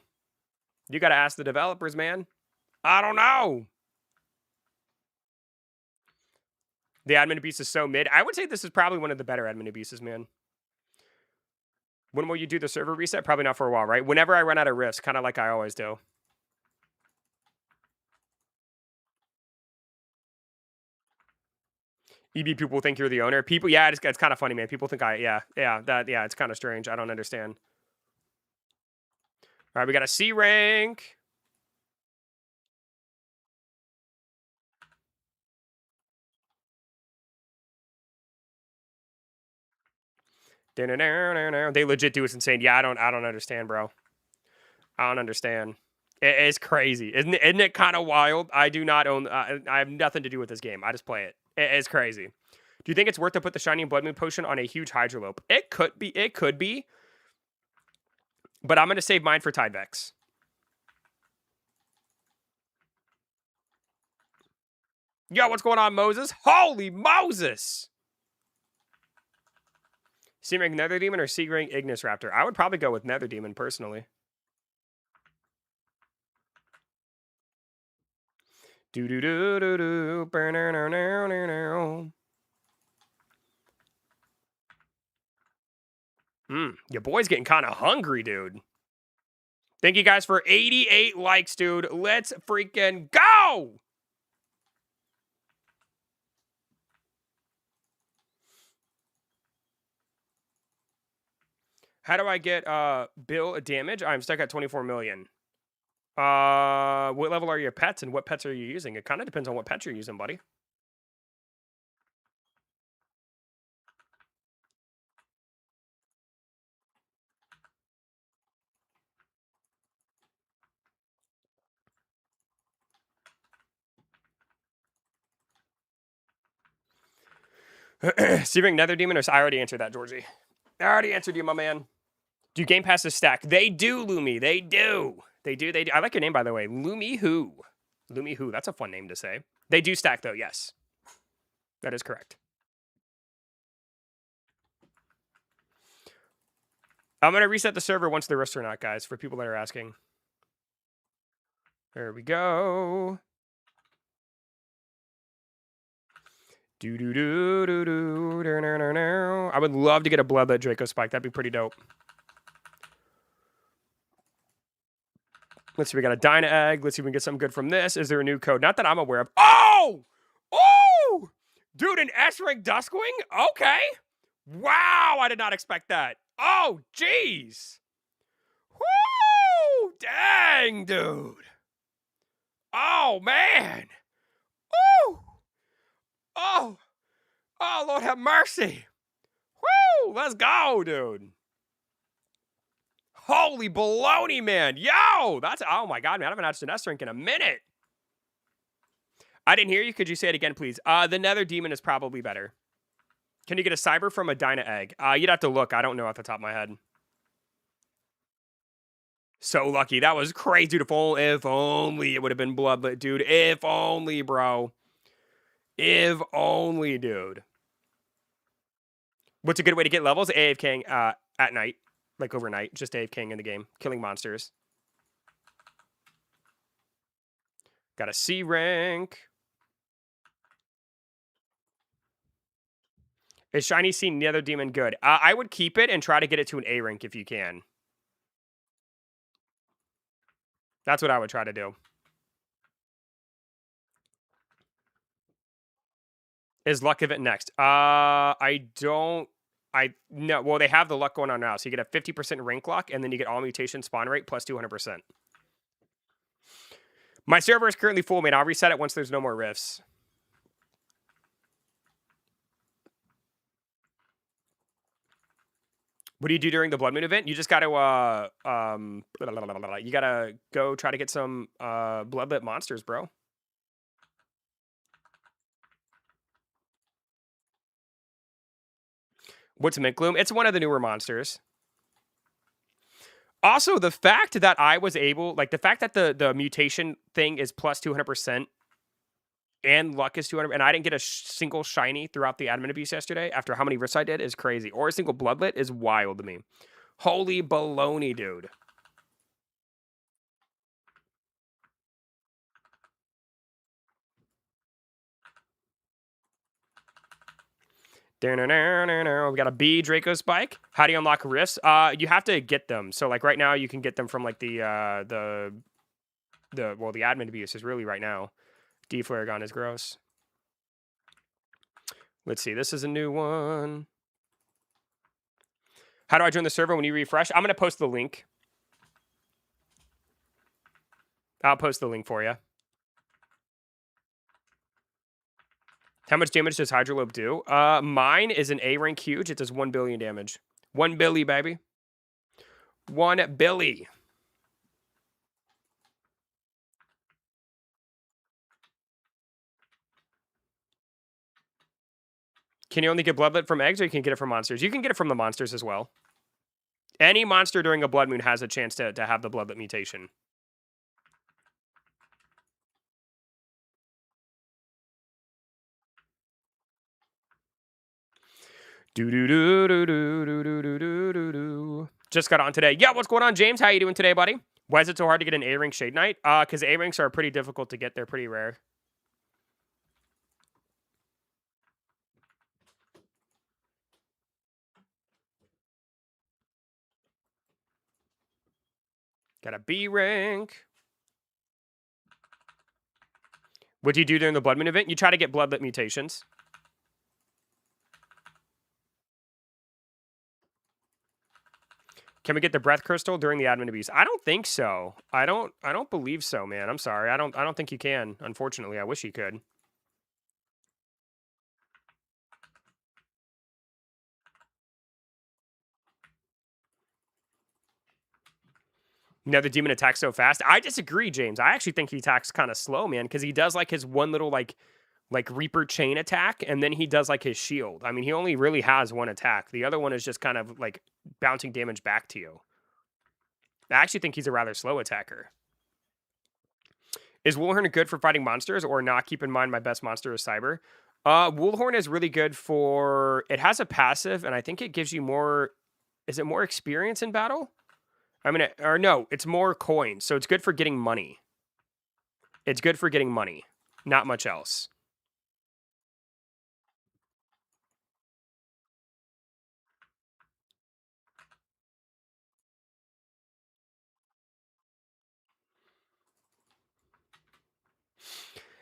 You gotta ask the developers, man. I don't know. The admin abuse is so mid. I would say this is probably one of the better admin abuses, man. When will you do the server reset? Probably not for a while, right? Whenever I run out of rifts, kind of like I always do. EB people think you're the owner. People, yeah, it's kind of funny, man. People think it's kind of strange. I don't understand. All right, we got a C rank. They legit do. It's insane. Yeah, I don't understand, bro. I don't understand. It's crazy. Isn't it kind of wild? I do not own, I have nothing to do with this game. I just play it. It's crazy. Do you think it's worth to put the Shining Blood Moon potion on a huge Hydrolope? It could be. But I'm going to save mine for Tidevex. Yo, what's going on, Moses? Holy Moses! C-Rank Nether Demon or C-Rank Ignis Raptor? I would probably go with Nether Demon, personally. Do-do-do-do-do. Your boy's getting kind of hungry, dude. Thank you guys for 88 likes, dude. Let's freaking go! How do I get bill damage? I'm stuck at 24 million. What level are your pets and what pets are you using? It kind of depends on what pets you're using, buddy. Searing Nether Demon or I already answered that, Georgie. I already answered you, my man. Do Game Passes stack? They do, Lumi. They do. I like your name, by the way. Lumi Who. Lumi Who. That's a fun name to say. They do stack, though, yes. That is correct. I'm going to reset the server once the rifts are not, guys, for people that are asking. There we go. I would love to get a Bloodlet Draco Spike. That'd be pretty dope. Let's see. We got a Dyna Egg. Let's see if we can get something good from this. Is there a new code? Not that I'm aware of. Oh! Oh! Dude, an S-Rank Duskwing? Okay. Wow, I did not expect that. Oh, jeez. Woo! Dang, dude. Oh, man. Woo! Oh, Lord have mercy. Woo! Let's go, dude. Holy baloney, man. Yo! Oh my God, man. I haven't hatched an S-Rank in a minute. I didn't hear you. Could you say it again, please? The Nether Demon is probably better. Can you get a Cyber from a Dyna Egg? You'd have to look. I don't know off the top of my head. So lucky. That was crazy, dude. If only it would have been Bloodlet, dude. If only, bro. If only, dude. What's a good way to get levels? AFKing at night, like overnight, just AFKing in the game, killing monsters. Got a C rank. Is shiny C Nether Demon good? I would keep it and try to get it to an A rank if you can. That's what I would try to do. Is luck event next? I don't. No. Well, they have the luck going on now, so you get a 50% rank luck, and then you get all mutation spawn rate plus 200%. My server is currently full, man. I'll reset it once there's no more rifts. What do you do during the Blood Moon event? You just got to you got to go try to get some bloodlet monsters, bro. What's Mint Gloom? It's one of the newer monsters. Also, the fact that I was able, like the fact that the mutation thing is plus 200% and luck is 200, and I didn't get a single shiny throughout the admin abuse yesterday after how many rifts I did is crazy. Or a single bloodlet is wild to me. Holy baloney, dude. We got a B Draco Spike. How do you unlock rifts? You have to get them. So like right now you can get them from like the admin abuse is really right now. D Flare Gun is gross. Let's see. This is a new one. How do I join the server when you refresh? I'm going to post the link. I'll post the link for you. How much damage does Hydrolope do? Mine is an A rank huge. It does 1 billion damage. 1 billy, baby. 1 billy. Can you only get bloodlet from eggs, or you can get it from monsters? You can get it from the monsters as well. Any monster during a blood moon has a chance to have the bloodlet mutation. Just got on today. Yeah, what's going on, James? How you doing today, buddy? Why is it so hard to get an A rank Shade Knight? Because A ranks are pretty difficult to get. They're pretty rare. Got a B rank. What do you do during the Blood Moon event? You try to get bloodlet mutations. Can we get the breath crystal during the admin abuse? I don't think so. I don't believe so, man. I'm sorry. I don't think you can. Unfortunately, I wish you could. Nether Demon attacks so fast. I disagree, James. I actually think he attacks kind of slow, man, because he does like his one little like Reaper chain attack, and then he does like his shield. I mean, he only really has one attack. The other one is just kind of like bouncing damage back to you. I actually think he's a rather slow attacker. Is Woolhorn good for fighting monsters or not? Keep in mind my best monster is Cyber. Woolhorn is really good for... It has a passive, and I think it gives you more... Is it more experience in battle? I mean, or no, it's more coins. So it's good for getting money. It's good for getting money. Not much else.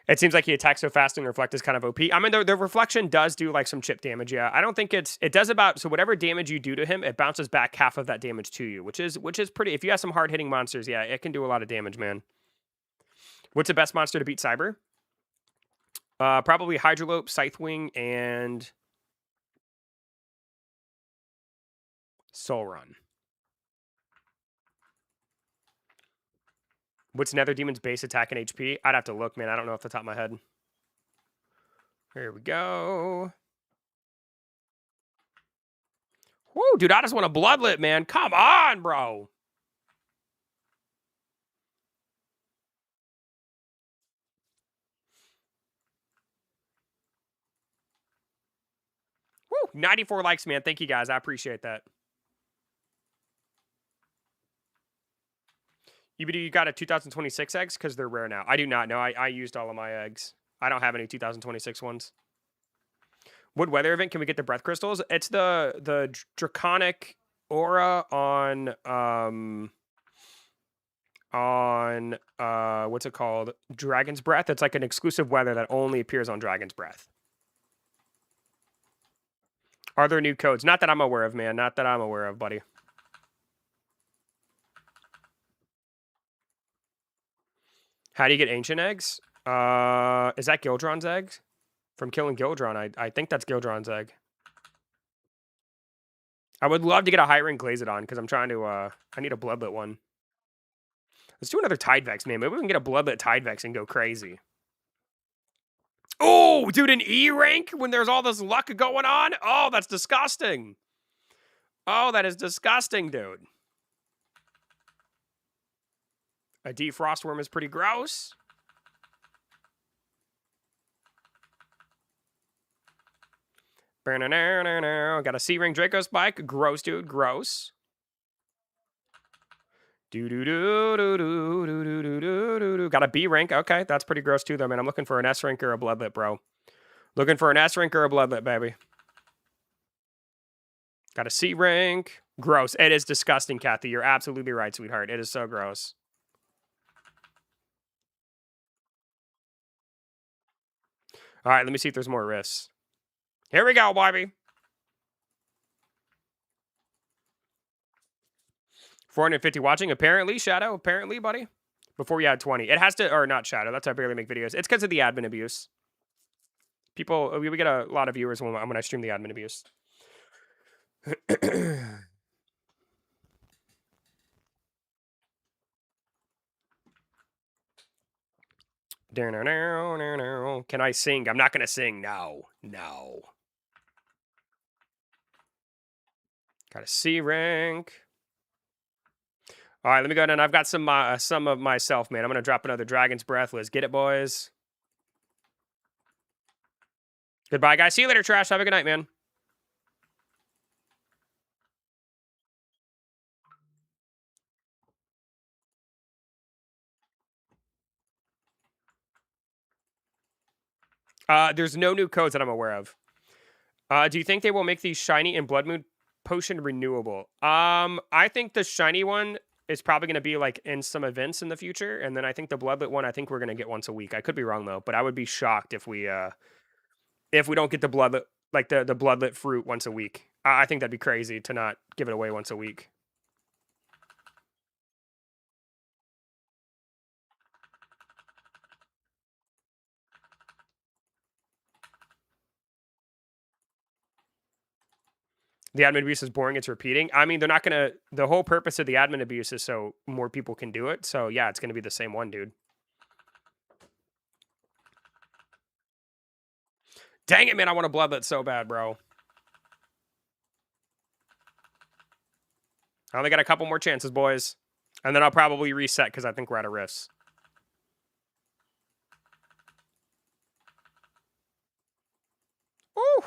It seems like he attacks so fast and reflect is kind of OP. I mean, the reflection does do like some chip damage. Yeah, I don't think it does about, so whatever damage you do to him, it bounces back half of that damage to you, which is pretty. If you have some hard hitting monsters, yeah, it can do a lot of damage, man. What's the best monster to beat Cyber? Probably Hydrolope, Scythewing, and Soul Run. What's Nether Demon's base attack and HP? I'd have to look, man. I don't know off the top of my head. Here we go. Woo, dude, I just want a bloodlet, man. Come on, bro. Woo, 94 likes, man. Thank you guys. I appreciate that. You got a 2026 eggs? Because they're rare now. I do not know. I used all of my eggs. I don't have any 2026 ones. What weather event can we get the breath crystals? It's the draconic aura on what's it called? Dragon's Breath. It's like an exclusive weather that only appears on Dragon's Breath. Are there new codes? Not that I'm aware of, man. Not that I'm aware of, buddy. How do you get ancient eggs? Is that Gildron's eggs? From killing Gildron, I think that's Gildron's egg. I would love to get a high ring Glazodon because I'm trying to, I need a Bloodlet one. Let's do another Tidevex, man. Maybe we can get a Bloodlet Tidevex and go crazy. Oh, dude, an E rank when there's all this luck going on? Oh, that's disgusting. Oh, that is disgusting, dude. A Defrostworm is pretty gross. Got a C-Ring Draco Spike. Gross, dude. Gross. Got a B rank. Okay, that's pretty gross too, though, man. I'm looking for an S rank or a Bloodlet, bro. Looking for an S rank or a Bloodlet, baby. Got a C rank. Gross. It is disgusting, Kathy. You're absolutely right, sweetheart. It is so gross. All right, let me see if there's more rifts. Here we go, baby. 450 watching, apparently, Shadow. Apparently, buddy. Before we had 20. It has to, or not Shadow. That's how I barely make videos. It's because of the admin abuse. People, we get a lot of viewers when I stream the admin abuse. Can I sing? I'm not going to sing. No. No. Got a C rank. All right, let me go ahead and I've got some of myself, man. I'm going to drop another Dragon's Breath. Let's get it, boys. Goodbye, guys. See you later, Trash. Have a good night, man. There's no new codes that I'm aware of. Do you think they will make the shiny and Blood Moon potion renewable? I think the shiny one is probably going to be like in some events in the future, and then I think the Bloodlet one, I think we're going to get once a week. I could be wrong though, but I would be shocked if we don't get the Bloodlet, like the Bloodlet fruit once a week. I think that'd be crazy to not give it away once a week. The admin abuse is boring. It's repeating. I mean, they're not going to... The whole purpose of the admin abuse is so more people can do it. So, yeah, it's going to be the same one, dude. Dang it, man. I want a Bloodlet so bad, bro. I only got a couple more chances, boys. And then I'll probably reset because I think we're out of rifts. Ooh.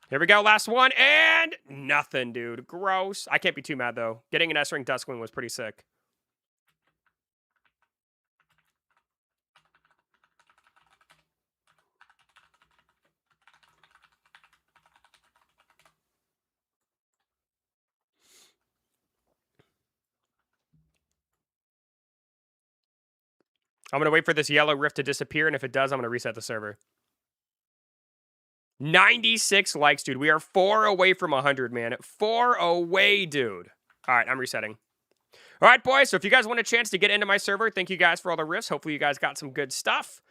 Here we go, last one, and nothing, dude. Gross. I can't be too mad, though. Getting an S-Ring Duskwing was pretty sick. I'm going to wait for this yellow rift to disappear, and if it does, I'm going to reset the server. 96 likes, dude. We are 4 away from 100, man. 4 away, dude. All right, I'm resetting. All right, boys. So if you guys want a chance to get into my server, thank you guys for all the rifts. Hopefully you guys got some good stuff.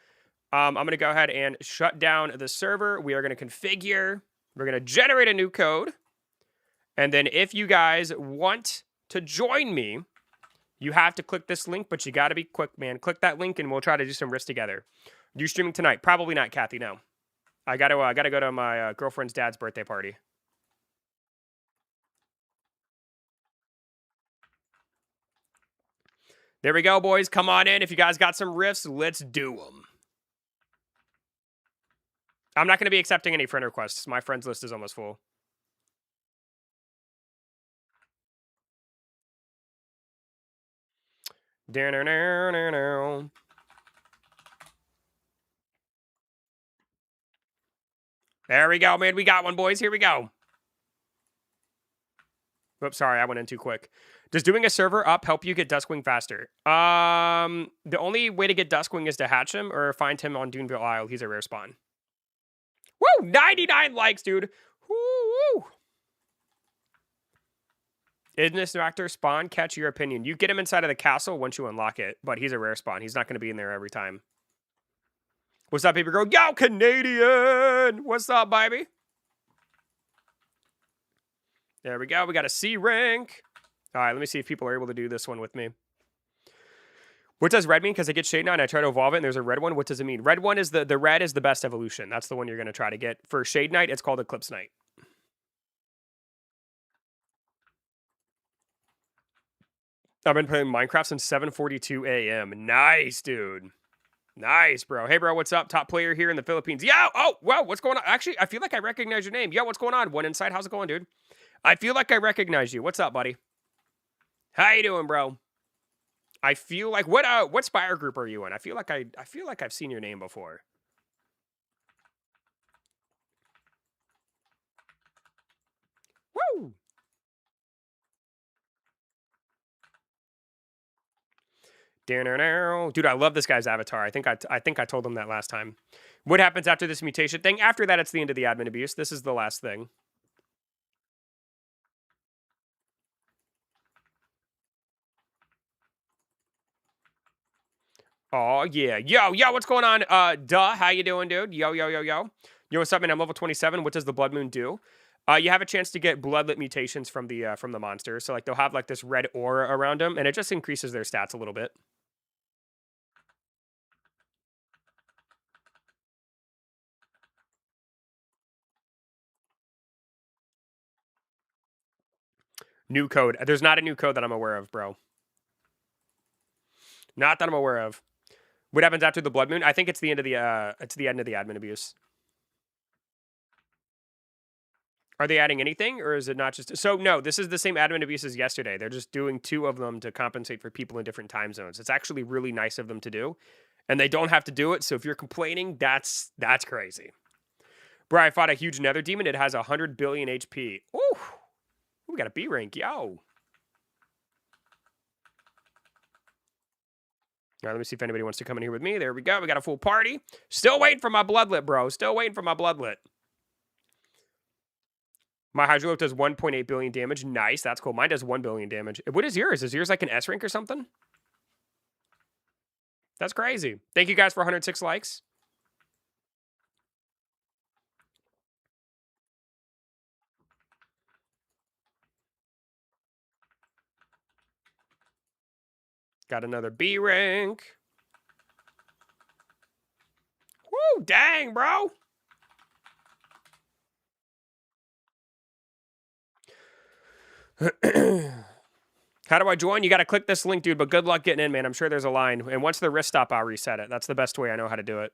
I'm going to go ahead and shut down the server. We are going to configure. We're going to generate a new code. And then if you guys want to join me, you have to click this link, but you got to be quick, man. Click that link, and we'll try to do some rifts together. You streaming tonight? Probably not, Kathy, no. I gotta go to my girlfriend's dad's birthday party. There we go, boys. Come on in. If you guys got some riffs, let's do them. I'm not going to be accepting any friend requests. My friends list is almost full. There we go, man. We got one, boys. Here we go. Oops, sorry. I went in too quick. Does doing a server up help you get Duskwing faster? The only way to get Duskwing is to hatch him or find him on Duneville Isle. He's a rare spawn. Woo! 99 likes, dude. Woo! In this actor spawn, catch your opinion. You get him inside of the castle once you unlock it, but he's a rare spawn. He's not going to be in there every time. What's up, baby girl? Yo, Canadian! What's up, baby? There we go. We got a C rank. All right, let me see if people are able to do this one with me. What does red mean? Because I get Shade Knight and I try to evolve it, and there's a red one. What does it mean? Red one is the red is the best evolution. That's the one you're going to try to get. For Shade Knight, it's called Eclipse Knight. I've been playing Minecraft since 7:42 a.m. Nice, dude. Nice, bro. Hey, bro, what's up? Top player here in the Philippines. Yo! Oh, whoa, what's going on? Actually, I feel like I recognize your name. Yo, what's going on? One Inside, how's it going, dude? I feel like I recognize you. What's up, buddy? How you doing, bro? I feel like what Spire group are you in? I feel like I've seen your name before. Woo! Dude, I love this guy's avatar. I think I told him that last time. What happens after this mutation thing? After that, it's the end of the admin abuse. This is the last thing. Oh, yeah. Yo, what's going on? How you doing, dude? Yo. Yo, what's up, man? I'm level 27. What does the Blood Moon do? You have a chance to get bloodlet mutations from the monsters. So, like, they'll have, like, this red aura around them, and it just increases their stats a little bit. New code. There's not a new code that I'm aware of, bro. Not that I'm aware of. What happens after the Blood Moon? I think it's the end of the admin abuse. Are they adding anything, or is it not just... So, no, this is the same admin abuse as yesterday. They're just doing 2 of them to compensate for people in different time zones. It's actually really nice of them to do, and they don't have to do it, so if you're complaining, that's crazy. Bro, I fought a huge nether demon. It has 100 billion HP. Ooh! We got a B rank, yo! All right, let me see if anybody wants to come in here with me. There we go. We got a full party. Still waiting for my bloodlet, bro. Still waiting for my bloodlet. My Hydro does 1.8 billion damage. Nice. That's cool. Mine does 1 billion damage. What is yours? Is yours like an S rank or something? That's crazy. Thank you guys for 106 likes. Got another B rank. Woo, dang, bro. How do I join? You got to click this link, dude, but good luck getting in, man. I'm sure there's a line. And once the wrist stop, I'll reset it. That's the best way I know how to do it.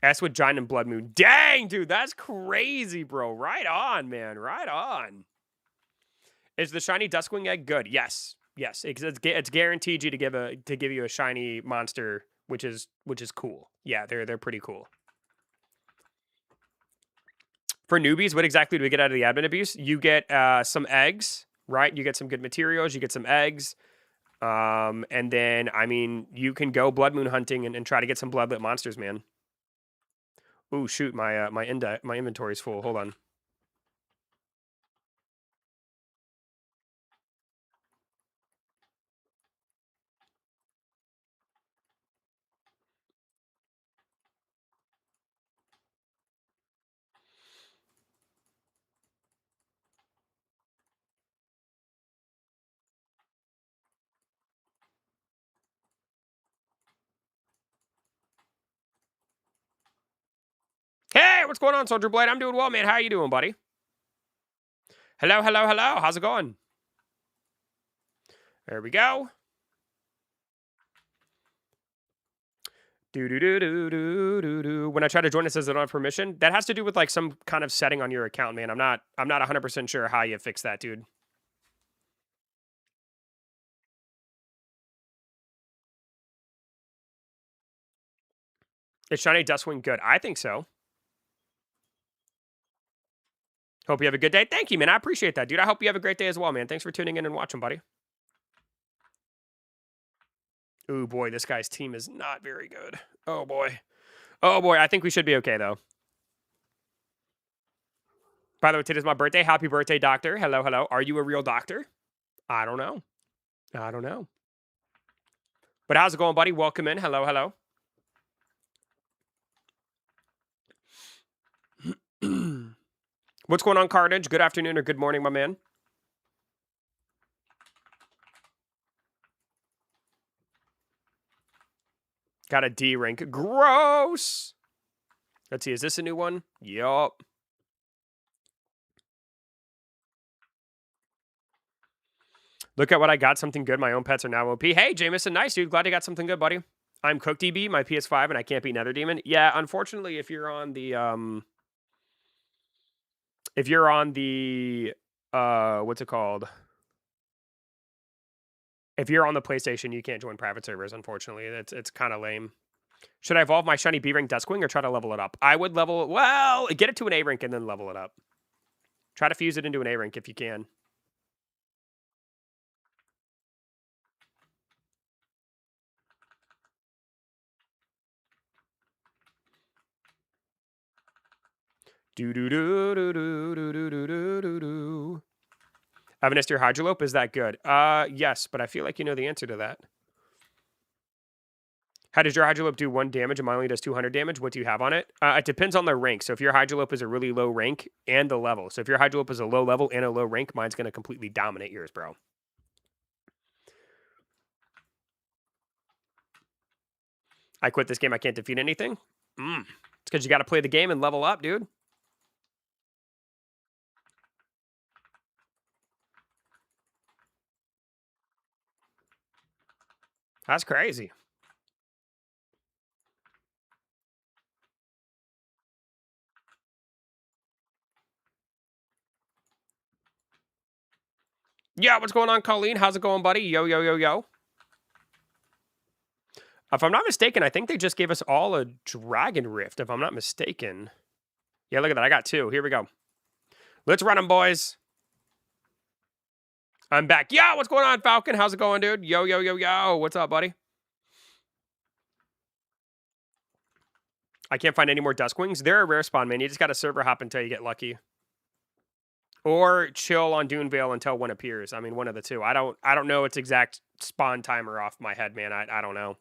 S with Giant and Blood Moon. Dang, dude, that's crazy, bro. Right on, man. Right on. Is the shiny Duskwing egg good? Yes. Yes. It's guaranteed you to give you a shiny monster, which is cool. Yeah, they're pretty cool. For newbies, what exactly do we get out of the admin abuse? You get some eggs, right? You get some good materials. You get some eggs. And then, I mean, you can go Blood Moon hunting and try to get some bloodlet monsters, man. Ooh, shoot, my inventory's full. Hold on. Hey, what's going on, Soldier Blade? I'm doing well, man. How you doing, buddy? Hello. How's it going? There we go. When I try to join, it says I don't have permission. That has to do with like some kind of setting on your account, man. I'm not 100% sure how you fix that, dude. Is Shiny Dustwing good? I think so. Hope you have a good day. Thank you, man. I appreciate that, dude. I hope you have a great day as well, man. Thanks for tuning in and watching, buddy. Ooh, boy, this guy's team is not very good. Oh, boy. Oh, boy. I think we should be okay, though. By the way, today's my birthday. Happy birthday, doctor. Hello, hello. Are you a real doctor? I don't know. I don't know. But how's it going, buddy? Welcome in. Hello, hello. What's going on, Carnage? Good afternoon or good morning, my man. Got a D rank. Gross. Let's see. Is this a new one? Yup. Look at what I got. Something good. My own pets are now OP. Hey, Jameson. Nice, dude. Glad you got something good, buddy. I'm Cook DB, my PS5, and I can't beat Nether Demon. Yeah, unfortunately, if you're on the what's it called? If you're on the PlayStation, you can't join private servers, unfortunately. It's kind of lame. Should I evolve my shiny B rank Duskwing or try to level it up? I would get it to an A rank and then level it up. Try to fuse it into an A rank if you can. Avanister Hydrolope, is that good? Yes, but I feel like you know the answer to that. How does your Hydrolope do 1 damage and mine only does 200 damage? What do you have on it? It depends on the rank. So if your Hydrolope is a really low rank and the level. So if your Hydrolope is a low level and a low rank, mine's going to completely dominate yours, bro. I quit this game. I can't defeat anything. It's because you got to play the game and level up, dude. That's crazy. Yeah, what's going on, Colleen? How's it going, buddy? Yo, yo, yo, yo. If I'm not mistaken, I think they just gave us all a Dragon Rift, if I'm not mistaken. Yeah, look at that. I got 2. Here we go. Let's run them, boys. I'm back. Yo, what's going on, Falcon? How's it going, dude? Yo, yo, yo, yo. What's up, buddy? I can't find any more Duskwings. They're a rare spawn, man. You just got to server hop until you get lucky. Or chill on Dunevale until one appears. I mean, one of the two. I don't know its exact spawn timer off my head, man. I don't know.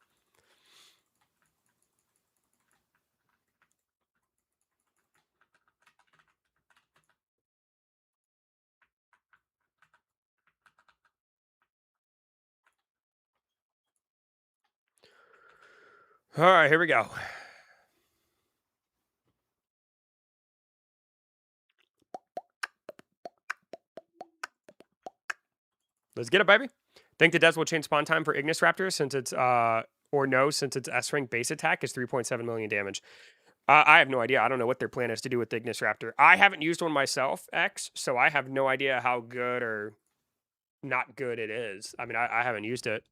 All right, here we go. Let's get it, baby. Think the devs will change spawn time for Ignis Raptor since it's or no, since its S rank base attack is 3.7 million damage. I have no idea. I don't know what their plan is to do with the Ignis Raptor. I haven't used one myself, X, so I have no idea how good or not good it is. I mean, I haven't used it.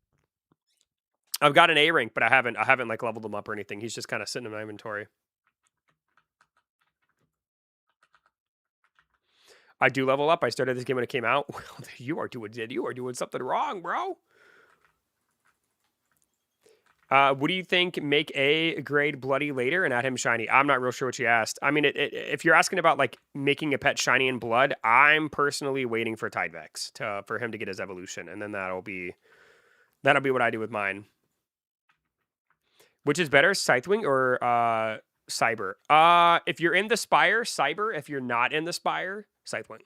I've got an A rank, but I haven't like leveled him up or anything. He's just kind of sitting in my inventory. I do level up. I started this game when it came out. You are doing something wrong, bro. What do you think? Make A grade bloody later and add him shiny. I'm not real sure what you asked. I mean, if you're asking about like making a pet shiny in blood, I'm personally waiting for Tidevex for him to get his evolution, and then that'll be what I do with mine. Which is better, Scythewing or Cyber? If you're in the Spire, Cyber. If you're not in the Spire, Scythewing.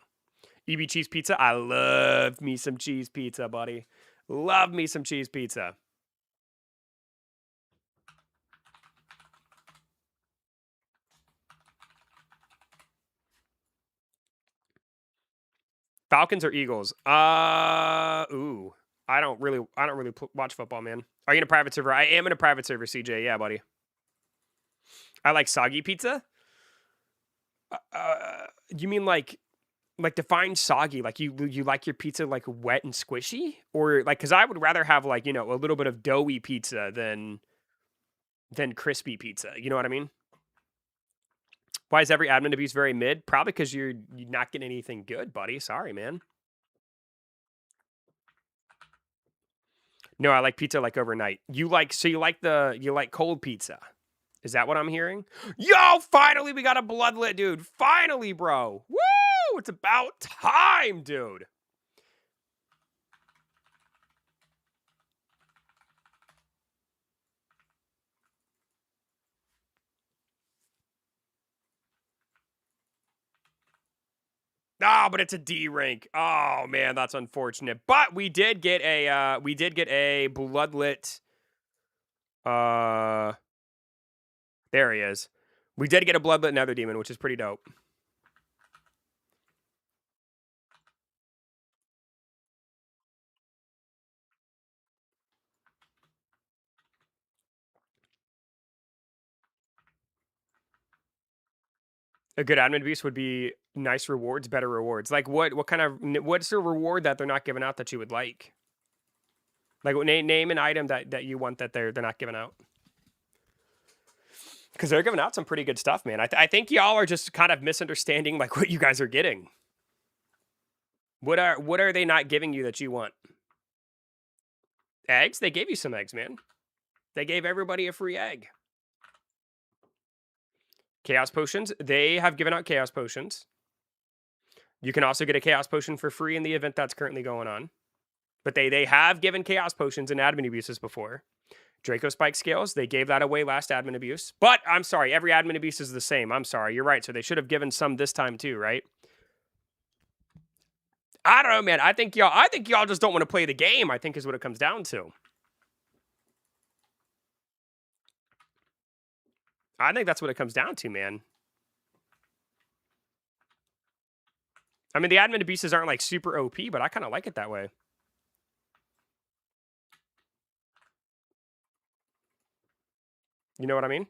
EB cheese pizza. I love me some cheese pizza, buddy. Love me some cheese pizza. Falcons or Eagles? Ooh. I don't really watch football, man. Are you in a private server? I am in a private server, CJ. Yeah, buddy. I like soggy pizza. You mean like define soggy? Like you like your pizza like wet and squishy, or like because I would rather have like a little bit of doughy pizza than crispy pizza. You know what I mean? Why is every admin abuse very mid? Probably because you're not getting anything good, buddy. Sorry, man. No, I like pizza like overnight. You like cold pizza. Is that what I'm hearing? Yo, finally we got a bloodlet, dude. Finally, bro. Woo! It's about time, dude. Ah, but it's a D rank. Oh man, that's unfortunate. But we did get a bloodlet. Uh there he is. We did get a bloodlet nether demon, which is pretty dope. A good admin abuse would be nice rewards, better rewards. Like what kind of what's the reward that they're not giving out that you would like? Like name an item that you want that they're not giving out. Because they're giving out some pretty good stuff, man. I think y'all are just kind of misunderstanding like what you guys are getting. What are they not giving you that you want? Eggs? They gave you some eggs, man. They gave everybody a free egg. Chaos potions. They have given out chaos potions. You can also get a chaos potion for free in the event that's currently going on. But they have given chaos potions in admin abuses before. Draco Spike scales, they gave that away last admin abuse. But I'm sorry, every admin abuse is the same. I'm sorry, you're right. So they should have given some this time too, right? I don't know, man. I think y'all just don't want to play the game, I think is what it comes down to. I think that's what it comes down to, man. I mean, the admin abuses aren't like super OP, but I kind of like it that way. You know what I mean?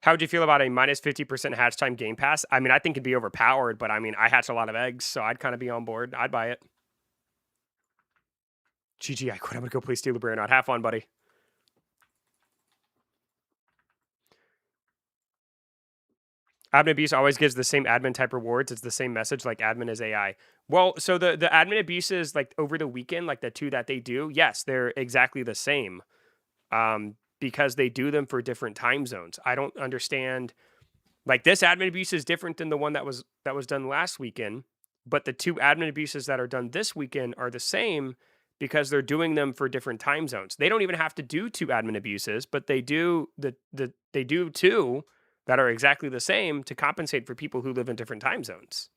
How would you feel about a minus 50% hatch time game pass? I mean, I think it'd be overpowered, but I mean, I hatch a lot of eggs, so I'd kind of be on board. I'd buy it. GG, I quit. I'm going to go play Steel Brainout. Have fun, buddy. Admin abuse always gives the same admin type rewards. It's the same message, like admin is AI. Well, so the admin abuses, like over the weekend, like the two that they do, yes, they're exactly the same. Because they do them for different time zones. I don't understand. Like this admin abuse is different than the one that was done last weekend, but the two admin abuses that are done this weekend are the same because they're doing them for different time zones. They don't even have to do two admin abuses, but they do they do two that are exactly the same to compensate for people who live in different time zones.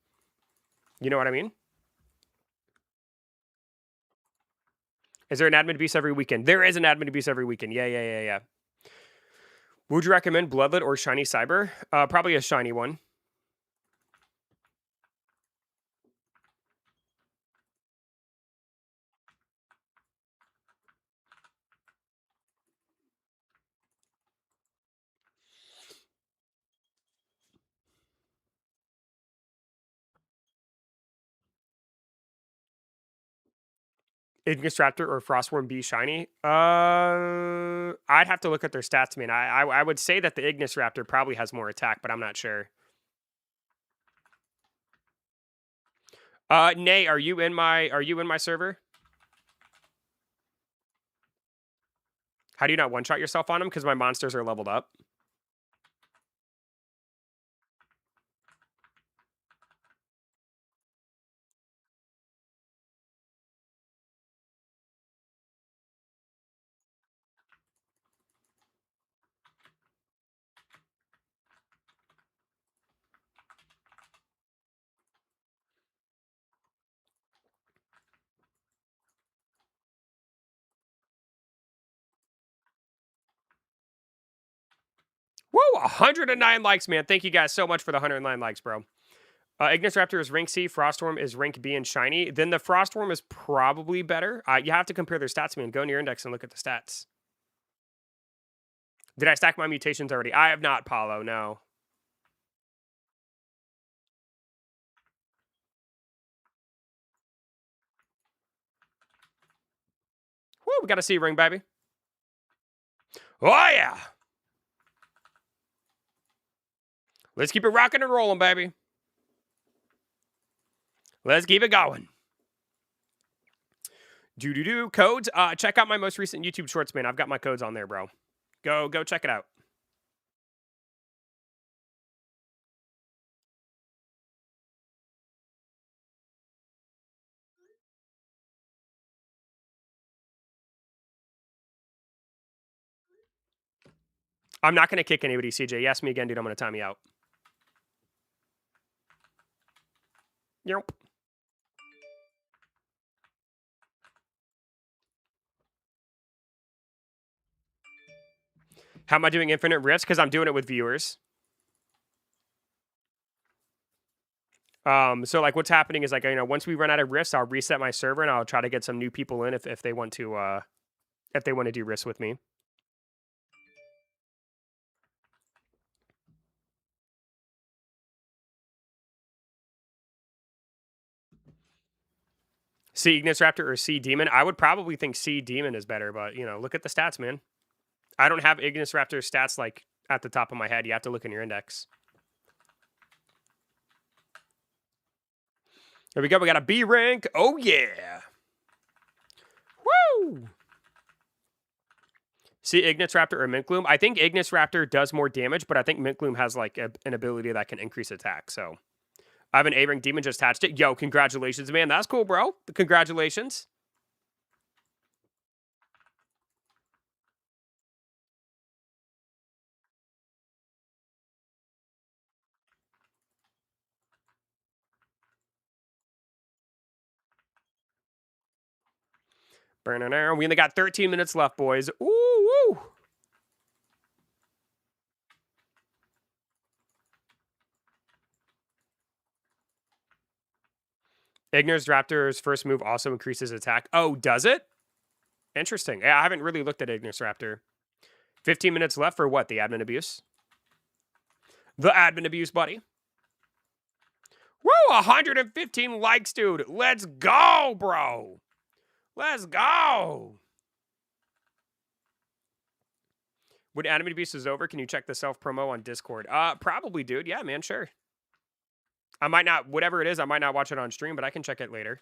You know what I mean? Is there an admin abuse every weekend? There is an admin abuse every weekend. Yeah. Would you recommend Bloodlet or Shiny Cyber? Probably a shiny one. Ignis Raptor or Frostworm B shiny? I'd have to look at their stats, man. I would say that the Ignis Raptor probably has more attack, but I'm not sure. Nay, are you in my server? How do you not one-shot yourself on them? Because my monsters are leveled up. Whoa, 109 likes, man. Thank you guys so much for the 109 likes, bro. Ignis Raptor is rank C, Frostworm is rank B and shiny. Then the Frostworm is probably better. You have to compare their stats, man. Go in your index and look at the stats. Did I stack my mutations already? I have not, Paulo, no. Woo, we got a C ring, baby. Oh, yeah. Let's keep it rocking and rolling, baby. Let's keep it going. Do codes. Check out my most recent YouTube shorts, man. I've got my codes on there, bro. Go check it out. I'm not gonna kick anybody, CJ. You ask me again, dude. I'm gonna time you out. Yep. How am I doing infinite risk? Because I'm doing it with viewers. So like what's happening is like, you know, once we run out of rifts, I'll reset my server and I'll try to get some new people in if they want to do rifts with me. C Ignis Raptor or C Demon? I would probably think C Demon is better, but you know, look at the stats, man. I don't have Ignis Raptor stats like at the top of my head. You have to look in your index. Here we go. We got a B rank. Oh yeah. Woo! See Ignis Raptor or Mint Gloom? I think Ignis Raptor does more damage, but I think Mint Gloom has like an ability that can increase attack. So I have an A-Rank Demon just hatched it. Yo, congratulations, man. That's cool, bro. Congratulations. We only got 13 minutes left, boys. Ooh, woo. Ignis Raptor's first move also increases attack. Oh, does it? Interesting. Yeah, I haven't really looked at Ignis Raptor. 15 minutes left for what? The admin abuse? The admin abuse, buddy. Woo! 115 likes, dude. Let's go, bro. Let's go. When admin abuse is over, can you check the self-promo on Discord? Probably, dude. Yeah, man, sure. I might not, whatever it is, I might not watch it on stream, but I can check it later.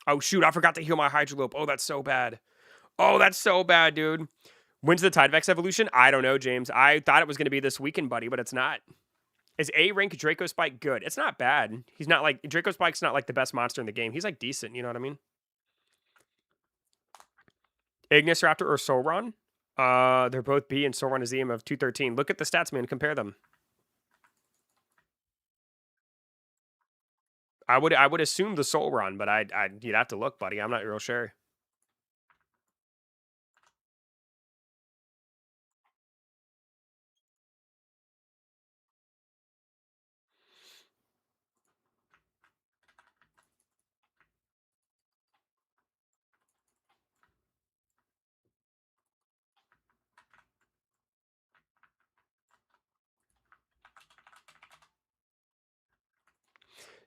Oh, shoot, I forgot to heal my Hydrolope. Oh, that's so bad. Oh, that's so bad, dude. When's the Tidevex evolution? I don't know, James. I thought it was going to be this weekend, buddy, but it's not. Is A-Rank Draco Spike good? It's not bad. He's not like, Draco Spike's not like the best monster in the game. He's like decent, you know what I mean? Ignis Raptor or Solron? They're both B and Solron is EM of 213. Look at the stats, man. Compare them. I would assume the Solron, but you'd have to look, buddy. I'm not real sure.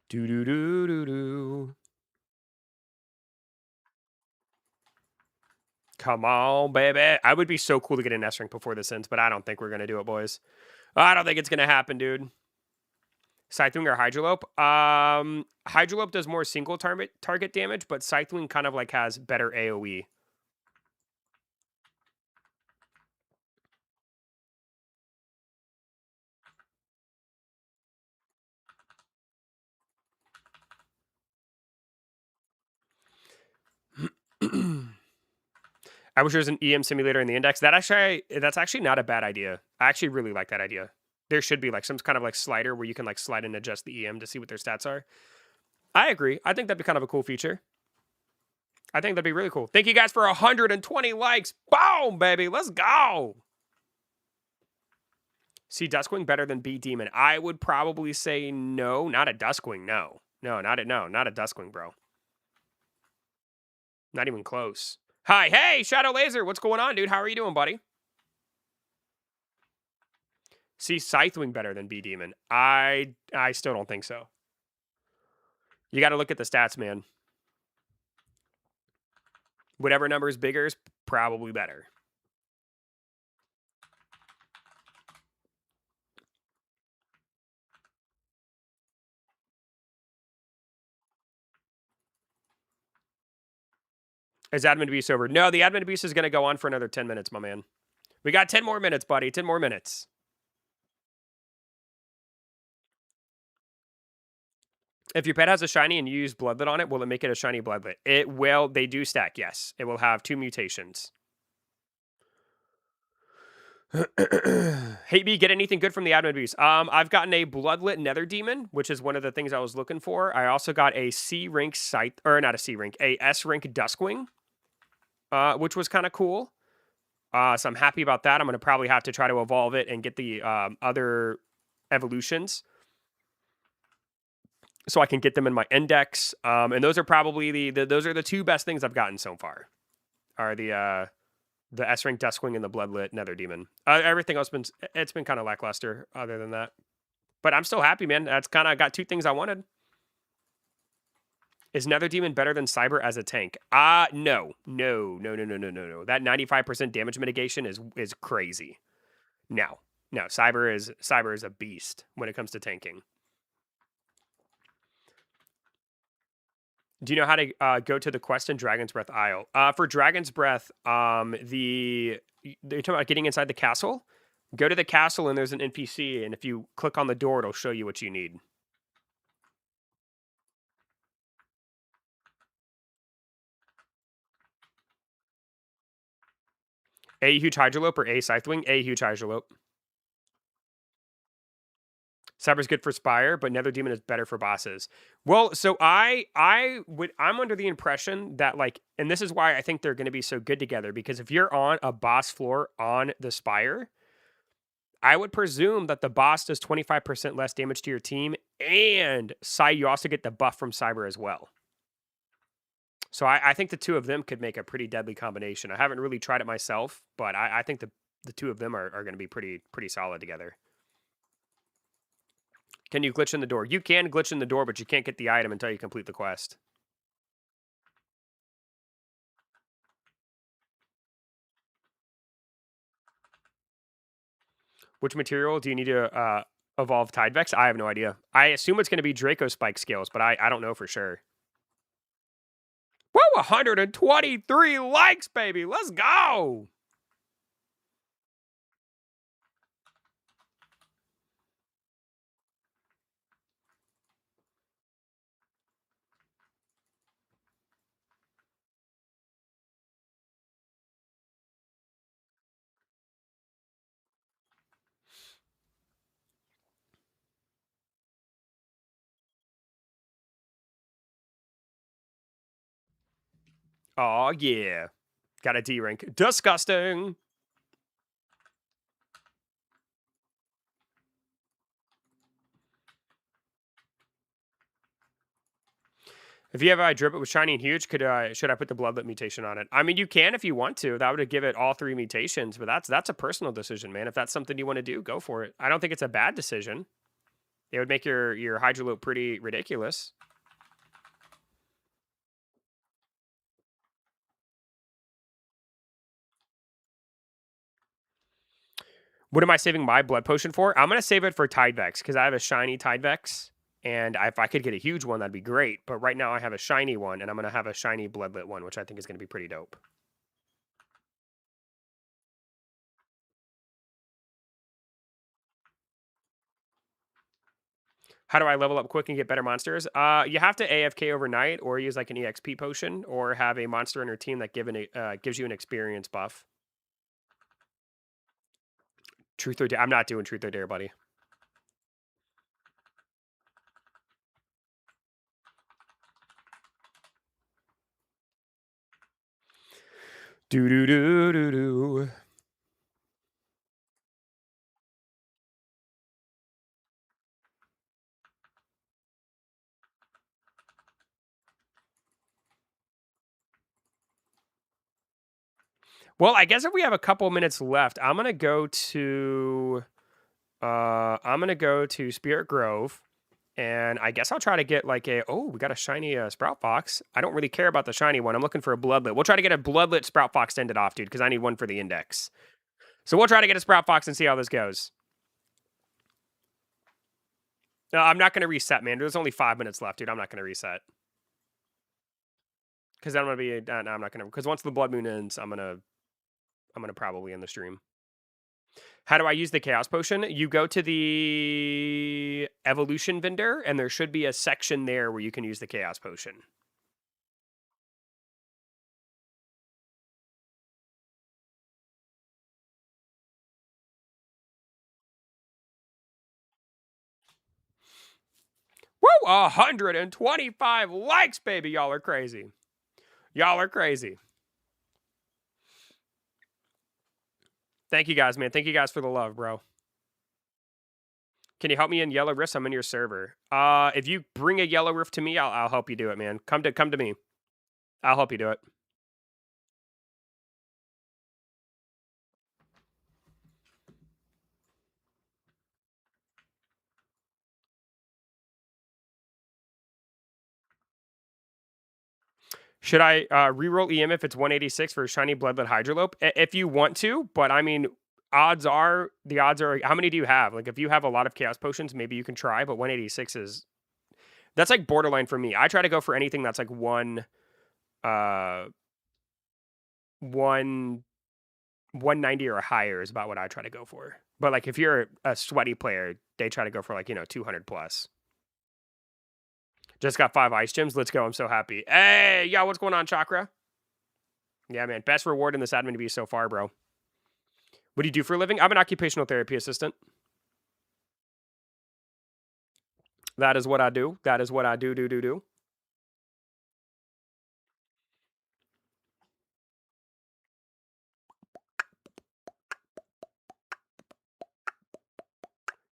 Do. Come on, baby. I would be so cool to get an S rank before this ends, but I don't think we're gonna do it, boys. I don't think it's gonna happen, dude. Scythewing or Hydrolope? Hydrolope does more single target damage, but Scythewing kind of like has better AoE. I wish there was an EM simulator in the index. That's actually not a bad idea. I actually really like that idea. There should be like some kind of like slider where you can like slide and adjust the EM to see what their stats are. I agree. I think that'd be kind of a cool feature. I think that'd be really cool. Thank you guys for 120 likes. Boom, baby. Let's go. See Duskwing better than B Demon. I would probably say no. Not a Duskwing, no. No, not a Duskwing, bro. Not even close. Hi, hey, Shadow Laser, what's going on, dude? How are you doing, buddy? See Scythewing better than B Demon. I still don't think so. You got to look at the stats, man. Whatever number is bigger is probably better. Is admin abuse over? No, the admin abuse is going to go on for another 10 minutes, my man. We got 10 more minutes, buddy. 10 more minutes. If your pet has a shiny and you use Bloodlet on it, will it make it a shiny Bloodlet? It will. They do stack, yes. It will have 2 mutations. Hate me, get anything good from the admin abuse? I've gotten a Bloodlet Nether Demon, which is one of the things I was looking for. I also got a C rank Scythe, or not a C rank, a S rank Duskwing, which was kind of cool. So I'm happy about that. I'm going to probably have to try to evolve it and get the other evolutions so I can get them in my index. And those are probably those are the 2 best things I've gotten so far. Are the S rank Duskwing and the Bloodlit Nether Demon. Everything else it's been kind of lackluster other than that. But I'm still happy, man. That's kind of got 2 things I wanted. Is Nether Demon better than Cyber as a tank? No. No. That 95% damage mitigation is crazy. No. Cyber is a beast when it comes to tanking. Do you know how to go to the quest in Dragon's Breath Isle? For Dragon's Breath, they're talking about getting inside the castle. Go to the castle and there's an NPC, and if you click on the door, it'll show you what you need. A huge Hydrolope or A Scythewing? A huge Hydrolope. Cyber's good for Spire, but Nether Demon is better for bosses. Well, so I'm under the impression that, like, and this is why I think they're going to be so good together, because if you're on a boss floor on the Spire, I would presume that the boss does 25% less damage to your team, and you also get the buff from Cyber as well. So I think the 2 of them could make a pretty deadly combination. I haven't really tried it myself, but I think the 2 of them are going to be pretty solid together. Can you glitch in the door? You can glitch in the door, but you can't get the item until you complete the quest. Which material do you need to evolve Tidevex? I have no idea. I assume it's going to be Draco Spike scales, but I don't know for sure. Woo! 123 likes, baby. Let's go. Oh, yeah. Got a D rank. Disgusting. If you have a drip it with shiny and huge, should I put the Bloodlet mutation on it? I mean, you can if you want to. That would give it all 3 mutations, but that's a personal decision, man. If that's something you want to do, go for it. I don't think it's a bad decision. It would make your Hydrolope pretty ridiculous. What am I saving my blood potion for? I'm going to save it for Tidevex because I have a shiny Tidevex. And if I could get a huge one, that'd be great. But right now I have a shiny one, and I'm going to have a shiny Bloodlet one, which I think is going to be pretty dope. How do I level up quick and get better monsters? You have to AFK overnight, or use like an EXP potion, or have a monster in your team that gives you an experience buff. Truth or dare? I'm not doing truth or dare, buddy. Do do do do do. Well, I guess if we have a couple minutes left, I'm gonna go to Spirit Grove, and I guess I'll try to get like a we got a shiny Sprout Fox. I don't really care about the shiny one. I'm looking for a Bloodlit. We'll try to get a Bloodlit Sprout Fox to end it off, dude, because I need one for the index. So we'll try to get a Sprout Fox and see how this goes. No, I'm not gonna reset, man. There's only 5 minutes left, dude. I'm not gonna reset. Because I'm gonna be no, I'm not gonna, because once the Blood Moon ends, I'm gonna probably end the stream. How do I use the Chaos Potion? You go to the Evolution vendor, and there should be a section there where you can use the Chaos Potion. Woo! 125 likes, baby. Y'all are crazy. Y'all are crazy. Thank you guys, man. Thank you guys for the love, bro. Can you help me in Yellow Rift? I'm in your server. If you bring a Yellow Rift to me, I'll help you do it, man. Come to me. I'll help you do it. Should I reroll EM if it's 186 for a shiny Bloodlet Hydrolope? If you want to, but I mean, the odds are, how many do you have? Like, if you have a lot of Chaos Potions, maybe you can try, but 186 is, that's like borderline for me. I try to go for anything that's like 190 or higher is about what I try to go for. But like, if you're a sweaty player, they try to go for like, 200 plus. Just got 5 ice gems. Let's go. I'm so happy. Hey, yo, what's going on, Chakra? Yeah, man. Best reward in this admin to be so far, bro. What do you do for a living? I'm an occupational therapy assistant. That is what I do. That is what I do.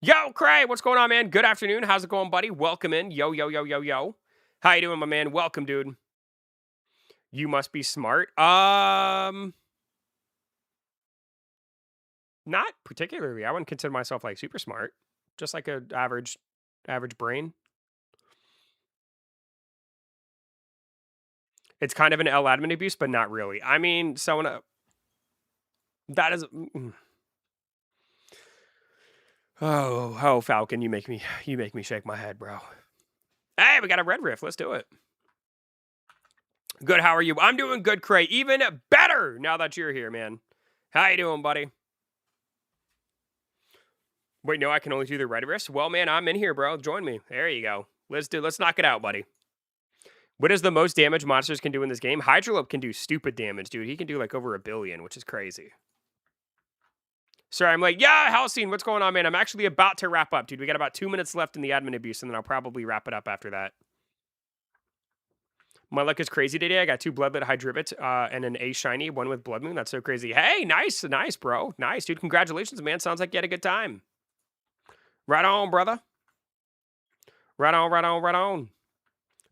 Yo, Cray, what's going on, man? Good afternoon. How's it going, buddy? Welcome in. Yo. How you doing, my man? Welcome, dude. You must be smart. Not particularly. I wouldn't consider myself like super smart. Just like a average brain. It's kind of an L admin abuse, but not really. I mean, that is. Oh, Falcon, you make me shake my head, bro. Hey, we got a red riff. Let's do it. Good. How are you? I'm doing good, Cray. Even better now that you're here, man. How you doing, buddy? Wait, no, I can only do the red riffs. Well, man, I'm in here, bro. Join me. There you go. Let's knock it out, buddy. What is the most damage monsters can do in this game? Hydrolope can do stupid damage, dude. He can do like over 1 billion, which is crazy. Sorry, I'm like, yeah, Halcyon, what's going on, man? I'm actually about to wrap up, dude. We got about 2 minutes left in the admin abuse, and then I'll probably wrap it up after that. My luck is crazy today. I got 2 Bloodlet Hydribit and an A Shiny, one with Blood Moon. That's so crazy. Hey, nice, bro. Nice, dude. Congratulations, man. Sounds like you had a good time. Right on, brother. Right on.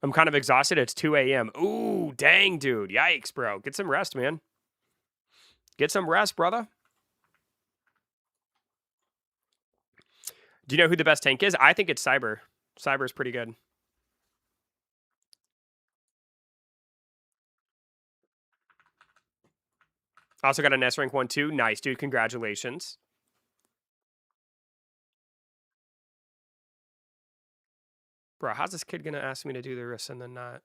I'm kind of exhausted. It's 2 a.m. Ooh, dang, dude. Yikes, bro. Get some rest, man. Get some rest, brother. Do you know who the best tank is? I think it's Cyber. Cyber's pretty good. Also got an S rank 1 too. Nice, dude. Congratulations. Bro, how's this kid gonna ask me to do the risks and then not?